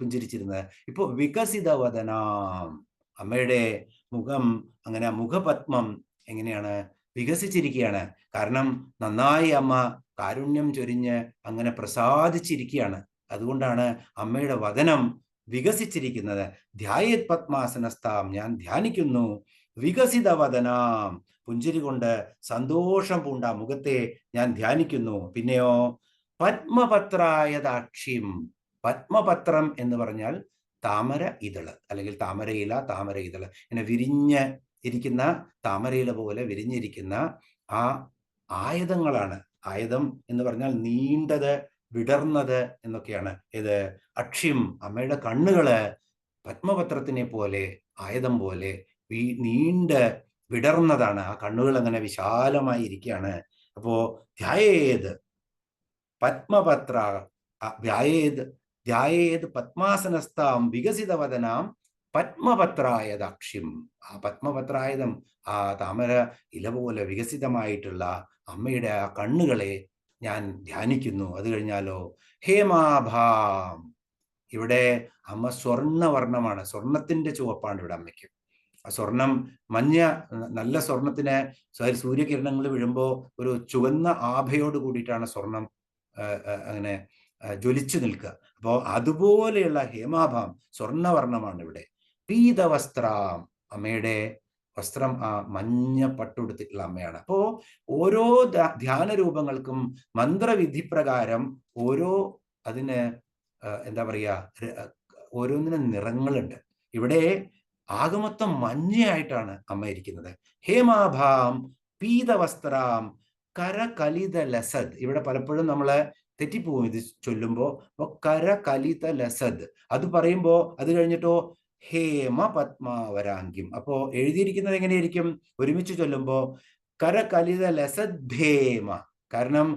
പുഞ്ചിരിച്ചിരുന്നത്. ഇപ്പോ വികസിതവദനാം. അമ്മയുടെ മുഖം, അങ്ങനെ മുഖപത്മം എങ്ങനെയാണ്? വികസിച്ചിരിക്കുകയാണ്. കാരണം നന്നായി അമ്മ കാരുണ്യം ചൊരിഞ്ഞ് അങ്ങനെ പ്രസാദിച്ചിരിക്കുകയാണ്. അതുകൊണ്ടാണ് അമ്മയുടെ വദനം വികസിച്ചിരിക്കുന്നത്. ധ്യായേത് പത്മാസനസ്ഥാം, ഞാൻ ധ്യാനിക്കുന്നു. വികസിതവദനാം, പുഞ്ചിരി കൊണ്ട് സന്തോഷം പൂണ്ട മുഖത്തെ ഞാൻ ധ്യാനിക്കുന്നു. പിന്നെയോ പത്മപത്രായതാക്ഷിം. പത്മപത്രം എന്ന് പറഞ്ഞാൽ താമര ഇതള് അല്ലെങ്കിൽ താമരയില, താമര ഇതള് ഇങ്ങനെ വിരിഞ്ഞ് ഇരിക്കുന്ന താമരയില പോലെ വിരിഞ്ഞിരിക്കുന്ന ആ ആയുധങ്ങളാണ്. ആയുധം എന്ന് പറഞ്ഞാൽ നീണ്ടത്, വിടർന്നത് എന്നൊക്കെയാണ്. ഇത് അക്ഷിം, അമ്മയുടെ കണ്ണുകള് പത്മപത്രത്തിനെ പോലെ, ആയുധം പോലെ നീണ്ട് വിടർന്നതാണ്. ആ കണ്ണുകൾ അങ്ങനെ വിശാലമായി ഇരിക്കുകയാണ്. അപ്പോ ധ്യായേത് പത്മപത്ര ധ്യായേത് പത്മാസനസ്ഥാം വികസിതവദനാം പത്മപത്രായതാക്ഷിം. ആ പത്മപത്രായുധം, ആ താമര ഇല പോലെ വികസിതമായിട്ടുള്ള അമ്മയുടെ ആ കണ്ണുകളെ ഞാൻ ധ്യാനിക്കുന്നു. അത് കഴിഞ്ഞാലോ ഹേമാഭാം. ഇവിടെ അമ്മ സ്വർണ്ണവർണ്ണമാണ്. സ്വർണത്തിന്റെ ചുവപ്പാണ് ഇവിടെ അമ്മയ്ക്ക്. ആ സ്വർണം മഞ്ഞ, നല്ല സ്വർണത്തിന് സൂര്യകിരണങ്ങൾ വീഴുമ്പോൾ ഒരു ചുവന്ന ആഭയോട് കൂടിയിട്ടാണ് സ്വർണം അങ്ങനെ ജ്വലിച്ചു നിൽക്കുക. അപ്പോൾ അതുപോലെയുള്ള ഹേമാഭാം, സ്വർണ്ണവർണ്ണമാണ് ഇവിടെ. പീതവസ്ത്രാം, അമ്മയുടെ വസ്ത്രം ആ മഞ്ഞ പട്ടുടുത്തിട്ടുള്ള അമ്മയാണ്. അപ്പോ ഓരോ ധ്യാന രൂപങ്ങൾക്കും മന്ത്രവിധി പ്രകാരം ഓരോ അതിന് എന്താ പറയുക, ഓരോന്നിനും നിറങ്ങളുണ്ട്. ഇവിടെ ആകമൊത്തം മഞ്ഞയായിട്ടാണ് അമ്മ ഇരിക്കുന്നത്. ഹേമാഭാം പീതവസ്ത്രാം കരകലിത ലസദ്. ഇവിടെ പലപ്പോഴും നമ്മള് തെറ്റിപ്പോവും ഇത് ചൊല്ലുമ്പോ. അപ്പൊ കരകലിത ലസദ് അത് പറയുമ്പോ അത് കഴിഞ്ഞിട്ടോ ഹേമ പത്മാവരാംഗിം. അപ്പോ എഴുതിയിരിക്കുന്നത് എങ്ങനെയായിരിക്കും? ഒരുമിച്ച് ചൊല്ലുമ്പോ കരകലിത ലസദ്ധേമ. കാരണം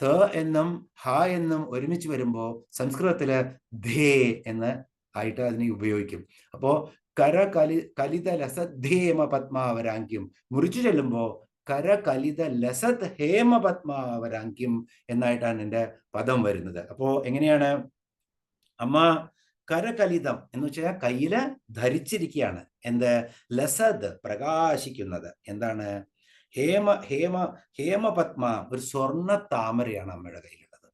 ത എന്നും ഹ എന്നും ഒരുമിച്ച് വരുമ്പോ സംസ്കൃതത്തില് ധേ എന്ന് ആയിട്ട് അതിനെ ഉപയോഗിക്കും. അപ്പോ കലിത ലസത് ഹേമ പത്മാവരാങ്ക്യം. മുറിച്ചു ചെല്ലുമ്പോ കലിത ലസത് ഹേമ പത്മാവരാങ്ക്യം എന്നായിട്ടാണ് എൻ്റെ പദം വരുന്നത്. അപ്പോ എങ്ങനെയാണ്? അമ്മ കലിതം എന്ന് വെച്ചാൽ കയ്യില് ധരിച്ചിരിക്കുകയാണ്. എന്ത്? ലസത്, പ്രകാശിക്കുന്നത്. എന്താണ്? ഹേമപത്മ, ഒരു സ്വർണ്ണ താമരയാണ് അമ്മയുടെ കയ്യിലുള്ളത്.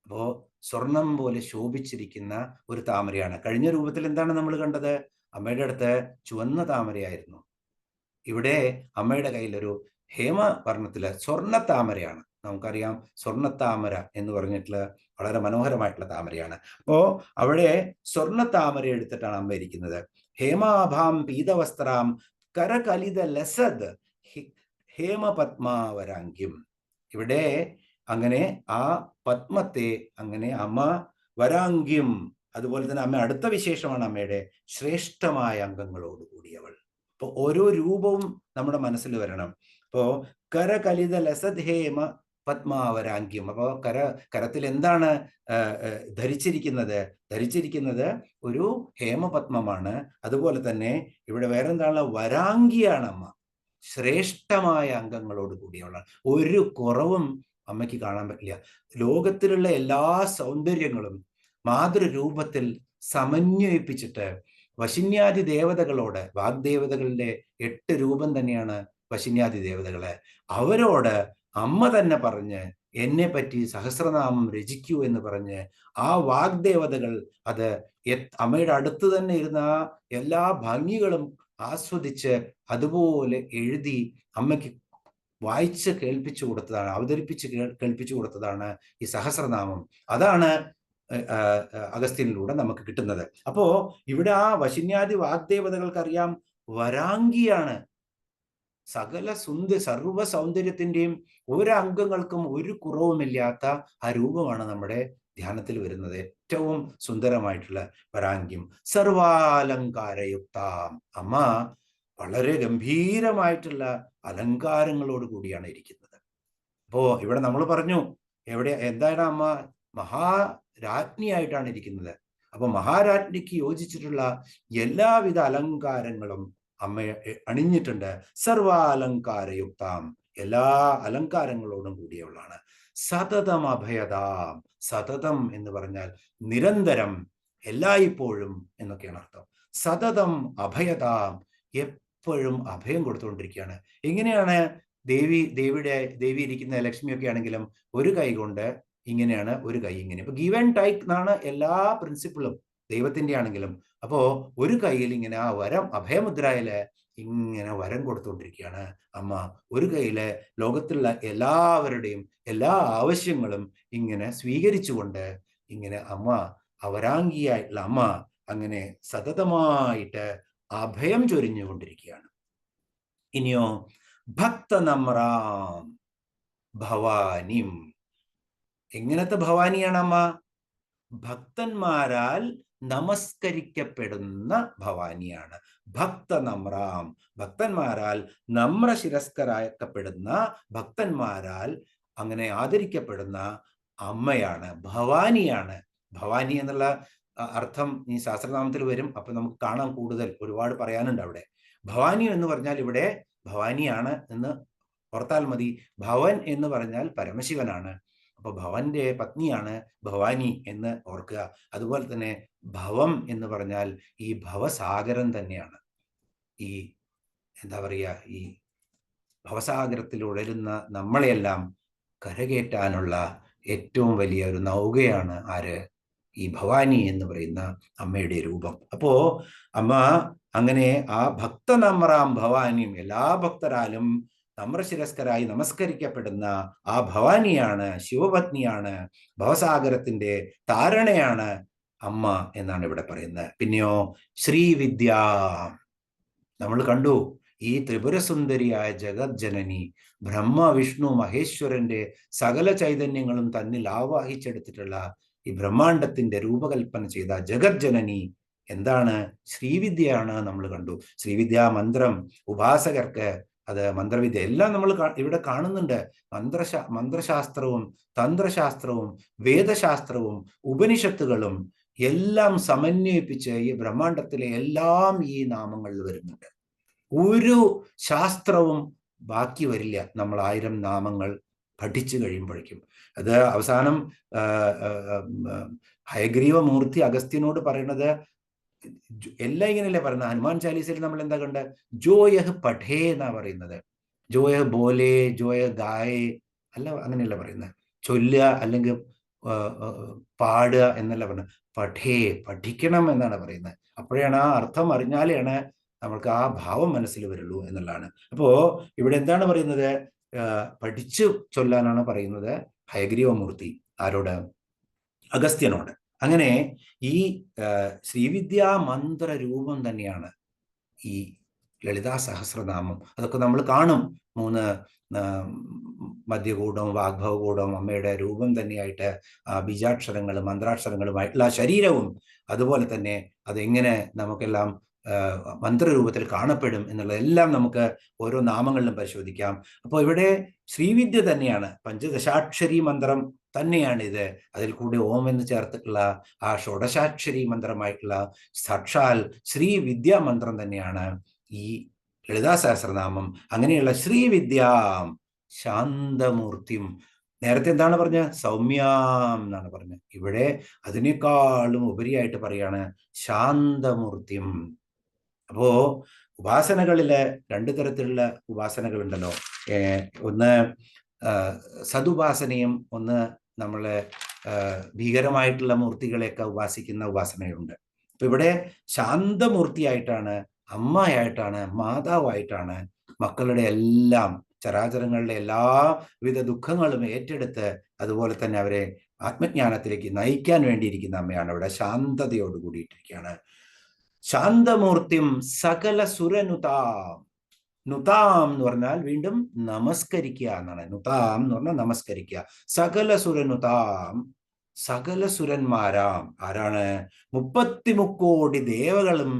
അപ്പോ സ്വർണം പോലെ ശോഭിച്ചിരിക്കുന്ന ഒരു താമരയാണ്. കഴിഞ്ഞ രൂപത്തിൽ എന്താണ് നമ്മൾ കണ്ടത്? അമ്മയുടെ അടുത്ത് ചുവന്ന താമരയായിരുന്നു. ഇവിടെ അമ്മയുടെ കയ്യിലൊരു ഹേമവർണ്ണത്തില് സ്വർണ്ണ താമരയാണ്. നമുക്കറിയാം സ്വർണ്ണത്താമര എന്ന് പറഞ്ഞിട്ടുള്ള വളരെ മനോഹരമായിട്ടുള്ള താമരയാണ്. അപ്പോ അവിടെ സ്വർണ്ണ താമര എടുത്തിട്ടാണ് അമ്മ ഇരിക്കുന്നത്. ഹേമാഭാം പീതവസ്ത്രാം കലിത ലസത് ഹേമപത്മാവരാങ്ക്യം. ഇവിടെ അങ്ങനെ ആ പത്മത്തെ അങ്ങനെ അമ്മ വരാങ്ക്യം, അതുപോലെ തന്നെ അമ്മ അടുത്ത വിശേഷമാണ് അമ്മയുടെ ശ്രേഷ്ഠമായ അംഗങ്ങളോട് കൂടിയവൾ. അപ്പൊ ഓരോ രൂപവും നമ്മുടെ മനസ്സിൽ വരണം. അപ്പോ കലിത ലസത് ഹേമ പത്മാവരാങ്ക്യം. അപ്പോ കരത്തിൽ എന്താണ് ധരിച്ചിരിക്കുന്നത്? ഒരു ഹേമപത്മമാണ്. അതുപോലെ തന്നെ ഇവിടെ വേറെന്താണ്? വരാങ്കിയാണ് അമ്മ. ശ്രേഷ്ഠമായ അംഗങ്ങളോട് കൂടിയവളാണ്. ഒരു കുറവും അമ്മയ്ക്ക് കാണാൻ പറ്റില്ല. ലോകത്തിലുള്ള എല്ലാ സൗന്ദര്യങ്ങളും മാതൃരൂപത്തിൽ സമന്വയിപ്പിച്ചിട്ട് വശിന്യാദി ദേവതകളോട്, വാഗ്ദേവതകളുടെ 8 രൂപം തന്നെയാണ് വശിന്യാദി ദേവതകളെ, അവരോട് അമ്മ തന്നെ പറഞ്ഞ് എന്നെ പറ്റി സഹസ്രനാമം രചിക്കൂ എന്ന് പറഞ്ഞ് ആ വാഗ്ദേവതകൾ അത് അമ്മയുടെ അടുത്ത് തന്നെ ഇരുന്ന എല്ലാ ഭംഗികളും ആസ്വദിച്ച് അതുപോലെ എഴുതി അമ്മയ്ക്ക് വായിച്ച് കേൾപ്പിച്ചു കൊടുത്തതാണ്, അവതരിപ്പിച്ച് കേൾപ്പിച്ചു കൊടുത്തതാണ് ഈ സഹസ്രനാമം. അതാണ് അഗസ്ത്യനിലൂടെ നമുക്ക് കിട്ടുന്നത്. അപ്പോ ഇവിടെ ആ വശിന്യാദി വാഗ്ദേവതകൾക്കറിയാം വരാങ്കിയാണ്. സകല സർവ സൗന്ദര്യത്തിന്റെയും ഒരംഗങ്ങൾക്കും ഒരു കുറവുമില്ലാത്ത ആ രൂപമാണ് നമ്മുടെ ധ്യാനത്തിൽ വരുന്നത്. ഏറ്റവും സുന്ദരമായിട്ടുള്ള വരാങ്ക്യം. സർവാലങ്കാരയുക്താം. അമ്മ വളരെ ഗംഭീരമായിട്ടുള്ള അലങ്കാരങ്ങളോട് കൂടിയാണ് ഇരിക്കുന്നത്. അപ്പോ ഇവിടെ നമ്മൾ പറഞ്ഞു, എന്താണ് അമ്മ? മഹാരാജ്ഞിയായിട്ടാണ് ഇരിക്കുന്നത്. അപ്പൊ മഹാരാജ്ഞിക്ക് യോജിച്ചിട്ടുള്ള എല്ലാവിധ അലങ്കാരങ്ങളും അമ്മ അണിഞ്ഞിട്ടുണ്ട്. സർവാലങ്കാരയുക്താം, എല്ലാ അലങ്കാരങ്ങളോടും കൂടിയവളാണ്. സതതം അഭയതാം. സതതം എന്ന് പറഞ്ഞാൽ നിരന്തരം, എല്ലായ്പ്പോഴും എന്നൊക്കെയാണ് അർത്ഥം. സതതം അഭയതാം, എപ്പോഴും അഭയം കൊടുത്തുകൊണ്ടിരിക്കുകയാണ്. എങ്ങനെയാണ്? ദേവി ഇരിക്കുന്ന ലക്ഷ്മിയൊക്കെ ആണെങ്കിലും ഒരു കൈ കൊണ്ട് ഇങ്ങനെയാണ്, ഒരു കൈ ഇങ്ങനെ. ഇപ്പൊ ഗീവ് ആൻഡ് ടേക്ക് എന്നാണ് എല്ലാ പ്രിൻസിപ്പിളും ദൈവത്തിന്റെ ആണെങ്കിലും. അപ്പോ ഒരു കൈയിൽ ഇങ്ങനെ ആ വരം, അഭയമുദ്രയില് ഇങ്ങനെ വരം കൊടുത്തുകൊണ്ടിരിക്കുകയാണ് അമ്മ. ഒരു കൈയില് ലോകത്തിലുള്ള എല്ലാവരുടെയും എല്ലാ ആവശ്യങ്ങളും ഇങ്ങനെ സ്വീകരിച്ചുകൊണ്ട് ഇങ്ങനെ അമ്മ, അവരാംഗിയായിട്ടുള്ള അമ്മ അങ്ങനെ സതതമായിട്ട് അഭയം ചൊരിഞ്ഞുകൊണ്ടിരിക്കുകയാണ്. ഇനിയോ ഭക്തനമ്രാം ഭവാനിം. എങ്ങനത്തെ ഭവാനിയാണ് അമ്മ? ഭക്തന്മാരാൽ നമസ്കരിക്കപ്പെടുന്ന ഭവാനിയാണ്. ഭക്തനമ്രാം, ഭക്തന്മാരാൽ നമ്രശിരസ്കരാക്കപ്പെടുന്ന, ഭക്തന്മാരാൽ അങ്ങനെ ആദരിക്കപ്പെടുന്ന അമ്മയാണ്, ഭവാനിയാണ്. ഭവാനി എന്നുള്ള അർത്ഥം ഈ സഹസ്രനാമത്തിൽ വരും. അപ്പൊ നമുക്ക് കാണാം, കൂടുതൽ ഒരുപാട് പറയാനുണ്ട് അവിടെ. ഭവാനി എന്ന് പറഞ്ഞാൽ ഇവിടെ ഭവാനിയാണ് എന്ന് ഓർത്താൽ മതി. ഭവൻ എന്ന് പറഞ്ഞാൽ പരമശിവനാണ്. അപ്പൊ ഭവന്റെ പത്നിയാണ് ഭവാനി എന്ന് ഓർക്കുക. അതുപോലെ തന്നെ ഭവം എന്ന് പറഞ്ഞാൽ ഈ ഭവസാഗരം തന്നെയാണ്. ഈ എന്താ പറയുക, ഈ ഭവസാഗരത്തിൽ ഉഴലുന്ന നമ്മളെയെല്ലാം കരകയറ്റാനുള്ള ഏറ്റവും വലിയ ഒരു നൗകയാണ് ആര്? ഈ ഭവാനി എന്ന് പറയുന്ന അമ്മയുടെ രൂപം. അപ്പോ അമ്മ അങ്ങനെ ആ ഭക്തനമ്രാം ഭവാനിയും, എല്ലാ ഭക്തരാലും നമ്രശിരസ്കരായി നമസ്കരിക്കപ്പെടുന്ന ആ ഭവാനിയാണ്, ശിവപത്നിയാണ്, ഭവസാഗരത്തിന്റെ താരണയാണ് അമ്മ എന്നാണ് ഇവിടെ പറയുന്നത്. പിന്നെയോ ശ്രീവിദ്യ. നമ്മൾ കണ്ടു, ഈ ത്രിപുരസുന്ദരിയായ ജഗജ്ജനനി, ബ്രഹ്മ വിഷ്ണു മഹേശ്വരന്റെ സകല ചൈതന്യങ്ങളും തന്നിൽ ആവാഹിച്ചെടുത്തിട്ടുള്ള ഈ ബ്രഹ്മാണ്ടത്തിന്റെ രൂപകൽപ്പന ചെയ്ത ജഗജ്ജനനി എന്താണ്? ശ്രീവിദ്യയാണ്. നമ്മൾ കണ്ടു ശ്രീവിദ്യാ മന്ത്രം ഉപാസകർക്ക്, അത് മന്ത്രവിദ്യ എല്ലാം നമ്മൾ ഇവിടെ കാണുന്നുണ്ട്. മന്ത്രശാസ്ത്രവും തന്ത്രശാസ്ത്രവും വേദശാസ്ത്രവും ഉപനിഷത്തുകളും എല്ലാം സമന്വയിപ്പിച്ച് ഈ ബ്രഹ്മാണ്ടത്തിലെ എല്ലാം ഈ നാമങ്ങളിൽ വരുന്നുണ്ട്. ഒരു ശാസ്ത്രവും ബാക്കി വരില്ല നമ്മൾ 1000 നാമങ്ങൾ പഠിച്ചു കഴിയുമ്പോഴേക്കും. അത് അവസാനം ഹയഗ്രീവമൂർത്തി അഗസ്ത്യനോട് പറയുന്നത് എല്ലാം ഇങ്ങനെയല്ലേ പറയുന്നത്. ഹനുമാൻ ചാലീസയിൽ നമ്മൾ എന്താ കണ്ട, ജോയഹ് പഠേ എന്നാ പറയുന്നത്. ജോയഹ് ബോലെ, ജോയഹ് ഗായേ അല്ല, അങ്ങനെയല്ല പറയുന്നത്. ചൊല്ലുക അല്ലെങ്കിൽ പാടുക എന്നല്ല പറയുന്നത്. പഠേ, പഠിക്കണം എന്നാണ് പറയുന്നത്. അപ്പോഴാണ് ആ അർത്ഥം അറിഞ്ഞാലാണ് നമ്മൾക്ക് ആ ഭാവം മനസ്സിൽ വരുള്ളൂ എന്നുള്ളതാണ്. അപ്പോ ഇവിടെ എന്താണ് പറയുന്നത്, പഠിച്ചു ചൊല്ലാനാണ് പറയുന്നത് ഹയഗ്രീവമൂർത്തി. ആരോട്? അഗസ്ത്യനോട്. അങ്ങനെ ഈ ശ്രീവിദ്യാ മന്ത്ര രൂപം തന്നെയാണ് ഈ ലളിതാ സഹസ്രനാമം. അതൊക്കെ നമ്മൾ കാണും. 3 മധ്യകൂടവും വാഗ്ഭവകൂടവും അമ്മയുടെ രൂപം തന്നെയായിട്ട് ബീജാക്ഷരങ്ങളും മന്ത്രാക്ഷരങ്ങളുമായിട്ടുള്ള ശരീരവും അതുപോലെ തന്നെ അതെങ്ങനെ നമുക്കെല്ലാം മന്ത്രരൂപത്തിൽ കാണപ്പെടും എന്നുള്ളതെല്ലാം നമുക്ക് ഓരോ നാമങ്ങളിലും പരിശോധിക്കാം. അപ്പോൾ ഇവിടെ ശ്രീവിദ്യ തന്നെയാണ്, പഞ്ചദശാക്ഷരി മന്ത്രം തന്നെയാണിത്. അതിൽ കൂടി ഓം എന്ന് ചേർത്തിട്ടുള്ള ആ ഷോഡശാക്ഷരി മന്ത്രമായിട്ടുള്ള സാക്ഷാൽ ശ്രീവിദ്യാ മന്ത്രം തന്നെയാണ് ഈ ലളിതാ സഹസ്രനാമം. അങ്ങനെയുള്ള ശ്രീവിദ്യാം ശാന്തമൂർത്തിം, നേരത്തെ എന്താണ് പറഞ്ഞത്, സൗമ്യാം എന്നാണ് പറഞ്ഞത്. ഇവിടെ അതിനേക്കാളും ഉപരിയായിട്ട് പറയാണ് ശാന്തമൂർത്തിം. അപ്പോ ഉപാസനകളില് 2 തരത്തിലുള്ള ഉപാസനകളുണ്ടല്ലോ. ഒന്ന് സതുപാസനയും ഒന്ന് നമ്മളെ ഭീകരമായിട്ടുള്ള മൂർത്തികളെയൊക്കെ ഉപാസിക്കുന്ന ഉപാസനയുണ്ട്. അപ്പൊ ഇവിടെ ശാന്തമൂർത്തിയായിട്ടാണ്, അമ്മയായിട്ടാണ്, മാതാവായിട്ടാണ് മക്കളുടെ എല്ലാം ചരാചരങ്ങളുടെ എല്ലാവിധ ദുഃഖങ്ങളും ഏറ്റെടുത്ത് അതുപോലെ തന്നെ അവരെ ആത്മജ്ഞാനത്തിലേക്ക് നയിക്കാൻ വേണ്ടിയിരിക്കുന്ന അമ്മയാണ്. ഇവിടെ ശാന്തതയോട് കൂടിയിട്ടിരിക്കുകയാണ്. ശാന്തമൂർത്തിം സകല സുരനുതാം. നുതാം എന്ന് പറഞ്ഞാൽ വീണ്ടും നമസ്കരിക്കുക എന്നാണ്. നുതാം എന്ന് പറഞ്ഞാൽ നമസ്കരിക്കുക. സകല സുരനുതാം, സകല സുരന്മാരാം. ആരാണ്? 33 കോടി ദേവകളും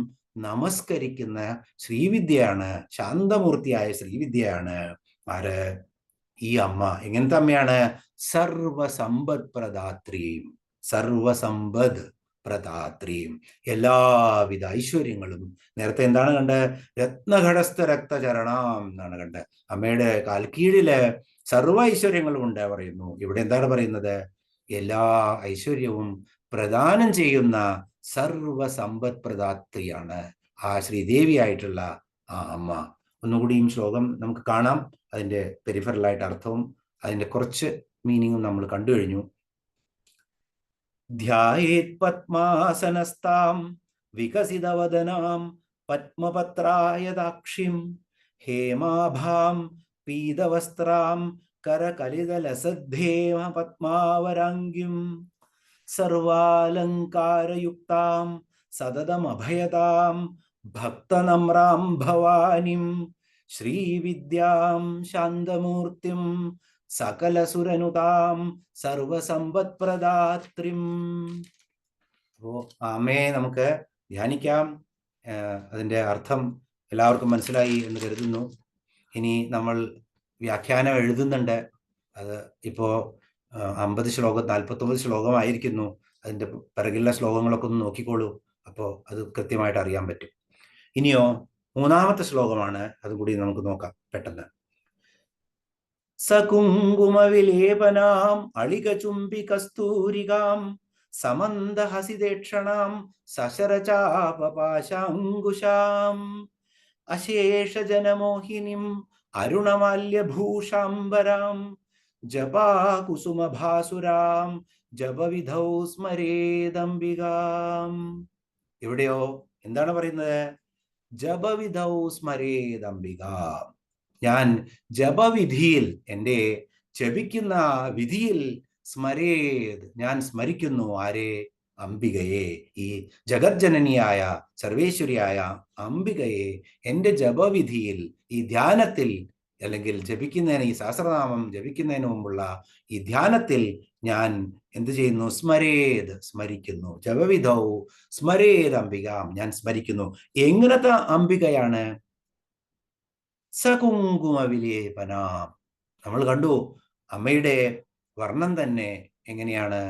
നമസ്കരിക്കുന്ന ശ്രീവിദ്യയാണ്, ശാന്തമൂർത്തിയായ ശ്രീവിദ്യയാണ്. ആര്? ഈ അമ്മ. എങ്ങനത്തെ അമ്മയാണ്? സർവസമ്പദ് പ്രദാത്രിയും, സർവസമ്പദ് പ്രദാത്രിയും, എല്ലാവിധ ഐശ്വര്യങ്ങളും. നേരത്തെ എന്താണ് കണ്ടത്? രത്നഘടസ്ഥ രക്തചരണം എന്നാണ് കണ്ടത്. അമ്മയുടെ കാൽക്കീഴില് സർവ ഐശ്വര്യങ്ങളും ഉണ്ട് പറയുന്നു. ഇവിടെ എന്താണ് പറയുന്നത്? എല്ലാ ഐശ്വര്യവും പ്രദാനം ചെയ്യുന്ന സർവസമ്പദ് പ്രദാത്രിയാണ് ആ ശ്രീദേവിയായിട്ടുള്ള ആ അമ്മ. ഒന്നുകൂടിയും ശ്ലോകം നമുക്ക് കാണാം. അതിൻ്റെ പെരിഫറലായിട്ട് അർത്ഥവും അതിൻ്റെ കുറച്ച് മീനിങ്ങും നമ്മൾ കണ്ടു കഴിഞ്ഞു. ധ്യായേത് പത്മാസനസ്താം വികസിതവദനാം പത്മപത്രായതാക്ഷിം ഹേമാഭാം പീതവസ്ത്രാം കരകലിതലസദ്ധേമ പത്മാവരാംഗിം സർവാലങ്കാരയുക്താം സതതമഭയതാം ഭക്തനമ്രാം ഭവാനിം ശ്രീവിദ്യാം ശാന്തമൂർത്തിം സകലസുരനുതാം സർവസമ്പദ് പ്രദാത്രിം. അപ്പോ അമ്മയെ നമുക്ക് ധ്യാനിക്കാം. അതിൻ്റെ അർത്ഥം എല്ലാവർക്കും മനസ്സിലായി എന്ന് കരുതുന്നു. ഇനി നമ്മൾ വ്യാഖ്യാനം എഴുതുന്നുണ്ട്. അത് ഇപ്പോൾ 50 ശ്ലോകം 49 ശ്ലോകമായിരിക്കുന്നു. അതിൻ്റെ പിറകിലുള്ള ശ്ലോകങ്ങളൊക്കെ ഒന്ന് നോക്കിക്കോളൂ. അപ്പോൾ അത് കൃത്യമായിട്ട് അറിയാൻ പറ്റും. ഇനിയോ 3-ാമത്തെ ശ്ലോകമാണ്. അതുകൂടി നമുക്ക് നോക്കാം പെട്ടെന്ന്. സകുങ്കുമവിലേപനാം അളികചുംബി കസ്തൂരികാം സമന്ദഹസിതേക്ഷണാം സശരചാപപാശാങ്കുശാം അശേഷജനമോഹിനിം അരുണമാല്യഭൂഷാംബരാം ജപാകുസുമഭാസുരാം ജപവിധൗ സ്മരേദംബികാം. എവിടെയോ എന്താണ് പറയുന്നത്? ജപവിധൗ സ്മരേദംബികാം. ഞാൻ ജപവിധിയിൽ, എൻ്റെ ജപിക്കുന്ന വിധിയിൽ സ്മരേത്, ഞാൻ സ്മരിക്കുന്നു. ആരെ? അംബികയെ, ഈ ജഗജ്ജനനിയായ സർവേശ്വരിയായ അംബികയെ എൻ്റെ ജപവിധിയിൽ, ഈ ധ്യാനത്തിൽ, അല്ലെങ്കിൽ ജപിക്കുന്നതിന്, ഈ സഹസ്രനാമം ജപിക്കുന്നതിന് മുമ്പുള്ള ഈ ധ്യാനത്തിൽ ഞാൻ എന്ത് ചെയ്യുന്നു? സ്മരേത്, സ്മരിക്കുന്നു. ജപവിധൗ സ്മരേത് അംബികാം, ഞാൻ സ്മരിക്കുന്നു. എങ്ങനത്തെ അംബികയാണ്? സകുങ്കുമവിലേപനാം. നമ്മൾ കണ്ടു അമ്മയുടെ വർണ്ണം തന്നെ എങ്ങനെയാണ്?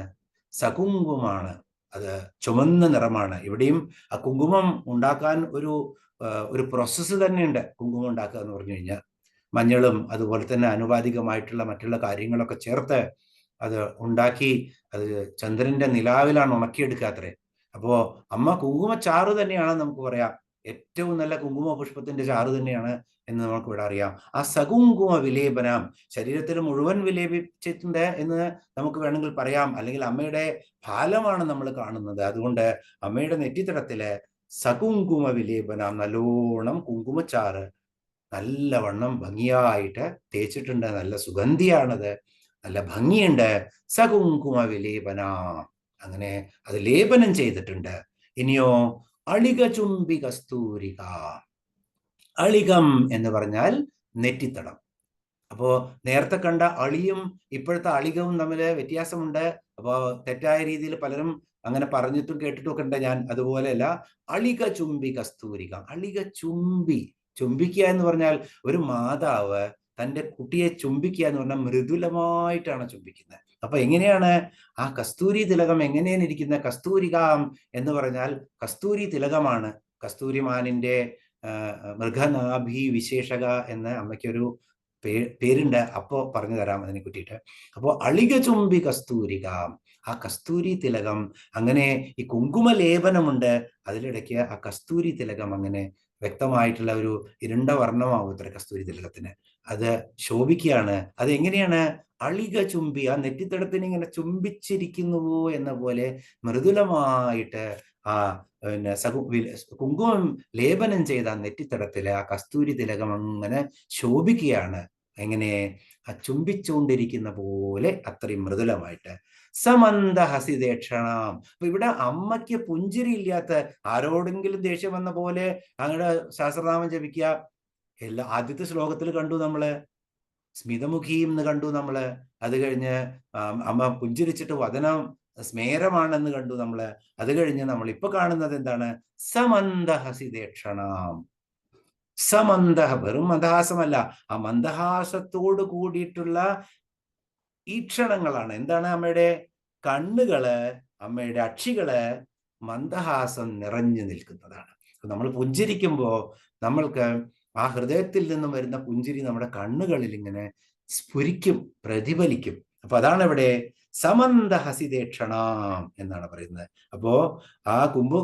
സകുങ്കുമാണ്. അത് ചുമന്ന നിറമാണ്. ഇവിടെയും ആ കുങ്കുമം ഉണ്ടാക്കാൻ ഒരു പ്രോസസ്സ് തന്നെയുണ്ട്. കുങ്കുമം ഉണ്ടാക്കുക എന്ന് പറഞ്ഞു കഴിഞ്ഞാൽ മഞ്ഞളും അതുപോലെ തന്നെ ആനുപാതികമായിട്ടുള്ള മറ്റുള്ള കാര്യങ്ങളൊക്കെ ചേർത്ത് അത് ഉണ്ടാക്കി അത് ചന്ദ്രന്റെ നിലാവിലാണ് ഉണക്കിയെടുക്കാത്രേ. അപ്പോ അമ്മ കുങ്കുമച്ചാറ് തന്നെയാണ് നമുക്ക് പറയാം, ഏറ്റവും നല്ല കുങ്കുമ പുഷ്പത്തിന്റെ ചാറ് തന്നെയാണ് എന്ന് നമുക്ക് ഇവിടെ അറിയാം. ആ സകുങ്കുമ വിലേപനം ശരീരത്തിൽ മുഴുവൻ വിലേപിച്ചിട്ടുണ്ട് എന്ന് നമുക്ക് വേണമെങ്കിൽ പറയാം. അല്ലെങ്കിൽ അമ്മയുടെ ഫലമാണ് നമ്മൾ കാണുന്നത്. അതുകൊണ്ട് അമ്മയുടെ നെറ്റിത്തടത്തില് സകുങ്കുമ വിലേപനം, നല്ലോണം കുങ്കുമച്ചാറ് നല്ലവണ്ണം ഭംഗിയായിട്ട് തേച്ചിട്ടുണ്ട്. നല്ല സുഗന്ധിയാണത്, നല്ല ഭംഗിയുണ്ട്. സകുങ്കുമ വിലേപന, അങ്ങനെ അത് ലേപനം ചെയ്തിട്ടുണ്ട്. ഇനിയോ അളിക ചുംബി കസ്തൂരിക. അളികം എന്ന് പറഞ്ഞാൽ നെറ്റിത്തടം. അപ്പോ നേരത്തെ കണ്ട അളിയും ഇപ്പോഴത്തെ അളികവും തമ്മിൽ വ്യത്യാസമുണ്ട്. അപ്പോൾ തെറ്റായ രീതിയിൽ പലരും അങ്ങനെ പറഞ്ഞിട്ടും കേട്ടിട്ടും ഒക്കെ ഉണ്ട്. ഞാൻ അതുപോലെയല്ല. അളിക ചുംബി കസ്തൂരിക. അളിക ചുംബി, ചുംബിക്കുക എന്ന് പറഞ്ഞാൽ ഒരു മാതാവ് തൻ്റെ കുട്ടിയെ ചുംബിക്കുക എന്ന് പറഞ്ഞാൽ മൃദുലമായിട്ടാണ് ചുംബിക്കുന്നത്. അപ്പൊ എങ്ങനെയാണ് ആ കസ്തൂരി തിലകം എങ്ങനെയാണ് ഇരിക്കുന്നത്? കസ്തൂരികാം എന്ന് പറഞ്ഞാൽ കസ്തൂരി തിലകമാണ്. കസ്തൂരിമാനിന്റെ മൃഗനാഭി വിശേഷക എന്ന് അമ്മയ്ക്കൊരു പേരുണ്ട്. അപ്പോ പറഞ്ഞു തരാം അതിനെ കുറിച്ചിട്ട്. അപ്പോൾ അളിക ചുംബി കസ്തൂരിക, ആ കസ്തൂരി തിലകം, അങ്ങനെ ഈ കുങ്കുമ ലേപനമുണ്ട്, അതിലിടയ്ക്ക് ആ കസ്തൂരി തിലകം അങ്ങനെ വ്യക്തമായിട്ടുള്ള ഒരു ഇരുണ്ട വർണ്ണമാവും ഇത്ര കസ്തൂരി തിലകത്തിന്. അത് ശോഭിക്കുകയാണ്. അത് എങ്ങനെയാണ്? അളിക ചുംബി, ആ നെറ്റിത്തടത്തിന് ഇങ്ങനെ ചുംബിച്ചിരിക്കുന്നുവോ എന്ന പോലെ മൃദുലമായിട്ട് ആ പിന്നെ കുങ്കുമം ലേപനം ചെയ്ത നെറ്റിത്തടത്തില് ആ കസ്തൂരി തിലകം അങ്ങനെ ശോഭിക്കുകയാണ്. എങ്ങനെ? ആ ചുംബിച്ചുകൊണ്ടിരിക്കുന്ന പോലെ അത്രയും മൃദുലമായിട്ട്. സമന്ത ഹസിദേക്ഷണം. അപ്പൊ ഇവിടെ അമ്മയ്ക്ക് പുഞ്ചിരി ഇല്ലാത്ത, ആരോടെങ്കിലും ദേഷ്യം വന്ന പോലെ അങ്ങയുടെ സഹസ്രനാമം ജപിക്കുക. ആദ്യത്തെ ശ്ലോകത്തിൽ കണ്ടു നമ്മള് സ്മിതമുഖിയും എന്ന് കണ്ടു നമ്മള്. അത് കഴിഞ്ഞ് അമ്മ പുഞ്ചിരിച്ചിട്ട് വദനം സ്മേരമാണെന്ന് കണ്ടു നമ്മള്. അത് കഴിഞ്ഞ് നമ്മൾ ഇപ്പൊ കാണുന്നത് എന്താണ്? സമന്ദഹസിദേക്ഷണം. സമന്ദഹ, വെറും മന്ദഹാസമല്ല, ആ മന്ദഹാസത്തോട് കൂടിയിട്ടുള്ള ഈക്ഷണങ്ങളാണ്. എന്താണ്? അമ്മയുടെ കണ്ണുകള്, അമ്മയുടെ അക്ഷികള് മന്ദഹാസം നിറഞ്ഞു നിൽക്കുന്നതാണ്. നമ്മൾ പുഞ്ചിരിക്കുമ്പോ നമ്മൾക്ക് ആ ഹൃദയത്തിൽ നിന്നും വരുന്ന പുഞ്ചിരി നമ്മുടെ കണ്ണുകളിൽ ഇങ്ങനെ സ്ഫുരിക്കും, പ്രതിഫലിക്കും. അപ്പൊ അതാണ് ഇവിടെ സമന്ദഹസിദേക്ഷണം എന്നാണ് പറയുന്നത്. അപ്പോ ആ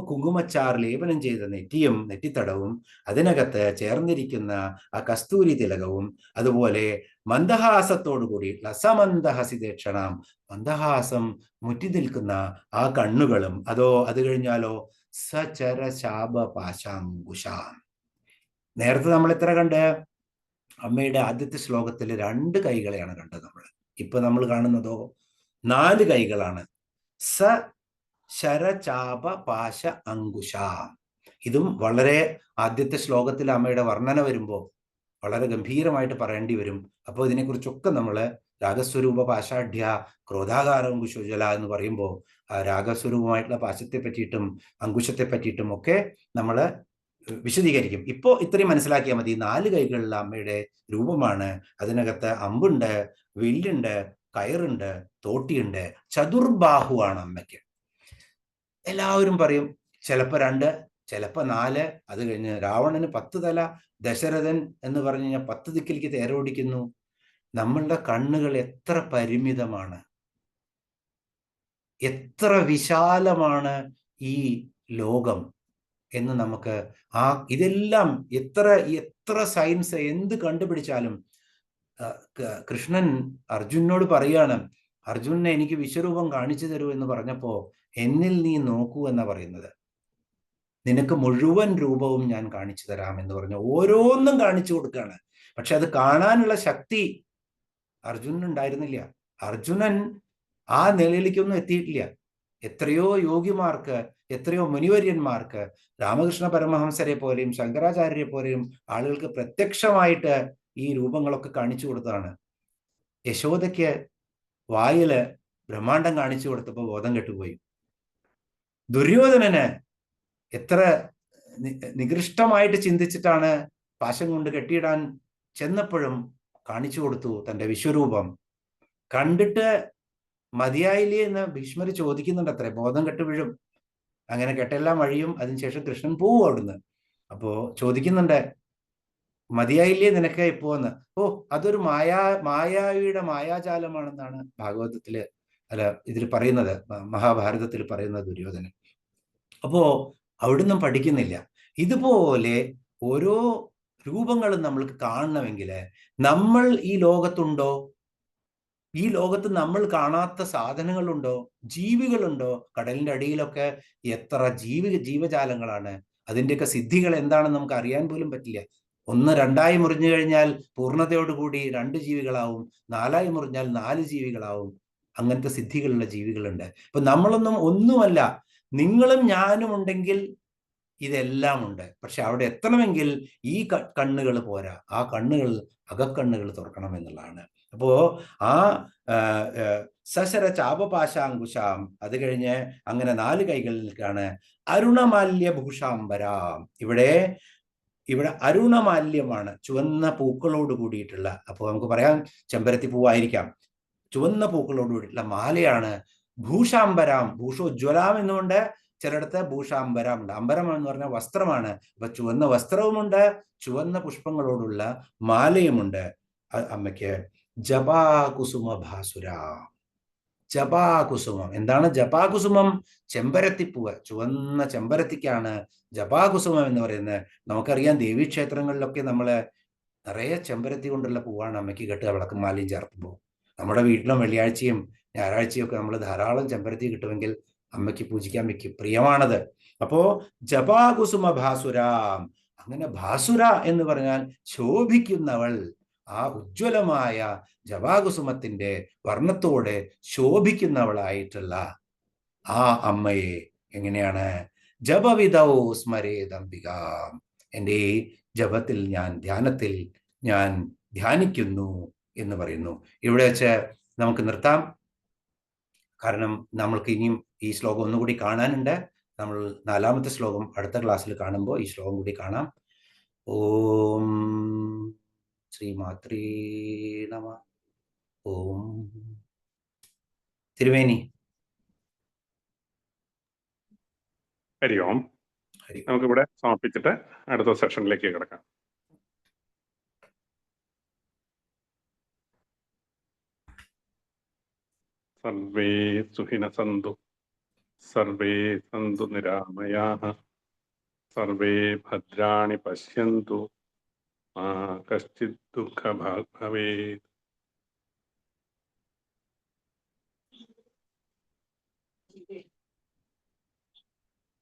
കുങ്കുമച്ചാർ ലേപനം ചെയ്ത നെറ്റിയും നെറ്റിത്തടവും അതിനകത്ത് ചേർന്നിരിക്കുന്ന ആ കസ്തൂരി തിലകവും അതുപോലെ മന്ദഹാസത്തോടു കൂടിയിട്ടുള്ള സമന്ദഹസിദേക്ഷണം, മന്ദഹാസം മുറ്റി നിൽക്കുന്ന ആ കണ്ണുകളും. അത് കഴിഞ്ഞാലോ സചര ശാപ പാശാങ്കുശാം. നേരത്തെ നമ്മൾ എത്ര കണ്ട്? അമ്മയുടെ ആദ്യത്തെ ശ്ലോകത്തിൽ 2 കൈകളെയാണ് കണ്ടത് നമ്മൾ. ഇപ്പൊ നമ്മൾ കാണുന്നതോ 4 കൈകളാണ്. സ ശരചാപ പാശ അങ്കുശ. ഇതും വളരെ ആദ്യത്തെ ശ്ലോകത്തിൽ അമ്മയുടെ വർണ്ണന വരുമ്പോൾ വളരെ ഗംഭീരമായിട്ട് പറയേണ്ടി വരും. അപ്പോൾ ഇതിനെക്കുറിച്ചൊക്കെ നമ്മൾ രാഗസ്വരൂപ പാശാഢ്യ ക്രോധാകാരം അങ്കുശോജല എന്ന് പറയുമ്പോൾ രാഗസ്വരൂപമായിട്ടുള്ള പാശത്തെ പറ്റിയിട്ടും അങ്കുശത്തെ പറ്റിയിട്ടും ഒക്കെ നമ്മൾ വിശദീകരിക്കും. ഇപ്പോ ഇത്രയും മനസ്സിലാക്കിയാൽ മതി. 4 കൈകളുള്ള അമ്മയുടെ രൂപമാണ്. അതിനകത്ത് അമ്പുണ്ട്, വില്ലുണ്ട്, കയറുണ്ട്, തോട്ടിയുണ്ട്, ചതുർബാഹുവാണ് അമ്മയ്ക്ക്. എല്ലാവരും പറയും ചിലപ്പോൾ 2, ചിലപ്പോൾ 4. അത് കഴിഞ്ഞ് രാവണന് 10 തല, ദശരഥൻ എന്ന് പറഞ്ഞു കഴിഞ്ഞാൽ 10 ദിക്കിലേക്ക് തേരോടിക്കുന്നു. നമ്മളുടെ കണ്ണുകൾ എത്ര പരിമിതമാണ്, എത്ര വിശാലമാണ് ഈ ലോകം എന്ന് നമുക്ക് ഇതെല്ലാം എത്ര സയൻസ് എന്ത് കണ്ടുപിടിച്ചാലും കൃഷ്ണൻ അർജുനോട് പറയാണ്, അർജുനനെ എനിക്ക് വിശ്വരൂപം കാണിച്ചു തരൂ എന്ന് പറഞ്ഞപ്പോ എന്നിൽ നീ നോക്കൂ എന്നാ പറയുന്നത്. നിനക്ക് മുഴുവൻ രൂപവും ഞാൻ കാണിച്ചു തരാം എന്ന് പറഞ്ഞു ഓരോന്നും കാണിച്ചു കൊടുക്കുകയാണ്. പക്ഷെ അത് കാണാനുള്ള ശക്തി അർജുനൻ ഉണ്ടായിരുന്നില്ല. അർജുനൻ ആ നിലയിലേക്കൊന്നും എത്തിയിട്ടില്ല. എത്രയോ യോഗിമാർക്ക്, എത്രയോ മുനിവര്യന്മാർക്ക്, രാമകൃഷ്ണ പരമഹംസരെ പോലെയും ശങ്കരാചാര്യരെ പോലെയും ആളുകൾക്ക് പ്രത്യക്ഷമായിട്ട് ഈ രൂപങ്ങളൊക്കെ കാണിച്ചു കൊടുത്തതാണ്. യശോദയ്ക്ക് വായില് ബ്രഹ്മാണ്ടം കാണിച്ചു കൊടുത്തപ്പോൾ ബോധം കെട്ടുപോയി. ദുര്യോധനന് എത്ര നികൃഷ്ടമായിട്ട് ചിന്തിച്ചിട്ടാണ് പാശം കൊണ്ട് കെട്ടിയിടാൻ ചെന്നപ്പോഴും കാണിച്ചു കൊടുത്തു തൻ്റെ വിശ്വരൂപം. കണ്ടിട്ട് മതിയായില്ലേ എന്ന് ഭീഷ്മർ ചോദിക്കുന്നുണ്ട് അത്രേ. ബോധം കെട്ട് വീഴും. അങ്ങനെ കെട്ടെല്ലാം വഴിയും. അതിനുശേഷം കൃഷ്ണൻ പോവും അവിടുന്ന്. അപ്പോ ചോദിക്കുന്നുണ്ട്, മതിയായില്ലേ നിനക്ക് ഇപ്പോന്ന്. ഓ, അതൊരു മായാവിയുടെ മായാജാലമാണെന്നാണ് ഭാഗവതത്തില്, അല്ല ഇതിൽ പറയുന്നത്, മഹാഭാരതത്തിൽ പറയുന്നത് ദുര്യോധനൻ. അപ്പോ അവിടുന്ന് പഠിക്കുന്നില്ല. ഇതുപോലെ ഓരോ രൂപങ്ങളും നമ്മൾക്ക് കാണണമെങ്കിൽ നമ്മൾ ഈ ലോകത്തുണ്ടോ? ഈ ലോകത്ത് നമ്മൾ കാണാത്ത സാധനങ്ങളുണ്ടോ? ജീവികളുണ്ടോ? കടലിന്റെ അടിയിലൊക്കെ എത്ര ജീവജാലങ്ങളാണ്. അതിൻ്റെയൊക്കെ സിദ്ധികൾ എന്താണെന്ന് നമുക്ക് അറിയാൻ പോലും പറ്റില്ല. ഒന്ന് രണ്ടായി മുറിഞ്ഞു കഴിഞ്ഞാൽ പൂർണ്ണതയോടുകൂടി 2 ജീവികളാവും. 4ആയി മുറിഞ്ഞാൽ 4 ജീവികളാവും. അങ്ങനത്തെ സിദ്ധികളുള്ള ജീവികളുണ്ട്. അപ്പൊ നമ്മളൊന്നും ഒന്നുമല്ല. നിങ്ങളും ഞാനും ഉണ്ടെങ്കിൽ ഇതെല്ലാം ഉണ്ട്. പക്ഷെ അവിടെ എത്തണമെങ്കിൽ ഈ കണ്ണുകൾ പോരാ. ആ കണ്ണുകൾ, അകക്കണ്ണുകൾ തുറക്കണം എന്നുള്ളതാണ്. അപ്പോ ആ സശര ചാപപാശാങ്കുശാം, അത് കഴിഞ്ഞ് അങ്ങനെ 4 കൈകളിലേക്കാണ് അരുണമാല്യ ഭൂഷാംബരാം. ഇവിടെ അരുണമാല്യമാണ്, ചുവന്ന പൂക്കളോട് കൂടിയിട്ടുള്ള. അപ്പോൾ നമുക്ക് പറയാം ചെമ്പരത്തി പൂവായിരിക്കാം. ചുവന്ന പൂക്കളോട് കൂടിയിട്ടുള്ള മാലയാണ്. ഭൂഷാംബരാം, ഭൂഷോജ്വലാം എന്നുകൊണ്ട്, ചിലയിടത്ത് ഭൂഷാംബരം ഉണ്ട്. അമ്പരം എന്ന് പറഞ്ഞാൽ വസ്ത്രമാണ്. അപ്പൊ ചുവന്ന വസ്ത്രവുമുണ്ട്, ചുവന്ന പുഷ്പങ്ങളോടുള്ള മാലയുമുണ്ട് അമ്മയ്ക്ക്. ജപാകുസുമ ഭാസുര. ജപാകുസുമം എന്താണ്? ജപാകുസുമം ചെമ്പരത്തിപ്പൂവ്, ചുവന്ന ചെമ്പരത്തിക്കാണ് ജപാകുസുമം എന്ന് പറയുന്നത്. നമുക്കറിയാം ദേവീക്ഷേത്രങ്ങളിലൊക്കെ നമ്മള് നിറയെ ചെമ്പരത്തി കൊണ്ടുള്ള പൂവാണ് അമ്മയ്ക്ക് കെട്ടുക, വിളക്കും മാലയും ചേർക്കുമ്പോൾ. നമ്മുടെ വീട്ടിലും വെള്ളിയാഴ്ചയും ഞായറാഴ്ചയും ഒക്കെ നമ്മൾ ധാരാളം ചെമ്പരത്തി കിട്ടുമെങ്കിൽ അമ്മയ്ക്ക് പൂജിക്കാൻ വെക്കും, പ്രിയമാണത്. അപ്പോ ജപാകുസുമ ഭാസുര, അങ്ങനെ ഭാസുര എന്ന് പറഞ്ഞാൽ ശോഭിക്കുന്നവൾ. ആ ഉജ്ജ്വലമായ ജപാകുസുമത്തിന്റെ വർണ്ണത്തോടെ ശോഭിക്കുന്നവളായിട്ടുള്ള ആ അമ്മയെ എങ്ങനെയാണ്? ജപവിധൗ സ്മരേദംബിക, എൻ്റെ ഈ ജപത്തിൽ ധ്യാനത്തിൽ ഞാൻ ധ്യാനിക്കുന്നു എന്ന് പറയുന്നു. ഇവിടെ വെച്ച് നമുക്ക് നിർത്താം. കാരണം നമ്മൾക്ക് ഇനിയും ഈ ശ്ലോകം ഒന്നുകൂടി കാണാനുണ്ട്. നമ്മൾ 4ാമത്തെ ശ്ലോകം അടുത്ത ക്ലാസ്സിൽ കാണുമ്പോൾ ഈ ശ്ലോകം കൂടി കാണാം. ഓം ശ്രീമാത്രേ നമഃ. ഓം. തിരുമേനി. ഹരി ഓം. നമുക്കിവിടെ സമർപ്പിച്ചിട്ട് അടുത്ത സെഷനിലേക്ക് കിടക്കാം. സർവേ സുഖിനഃ സന്തു, സർവേ സന്തു നിരാമയാഃ, സർവേ ഭദ്രാണി പശ്യന്തു, മാ കശ്ചിത് ദുഃഖഭാഗ് ഭവേത്.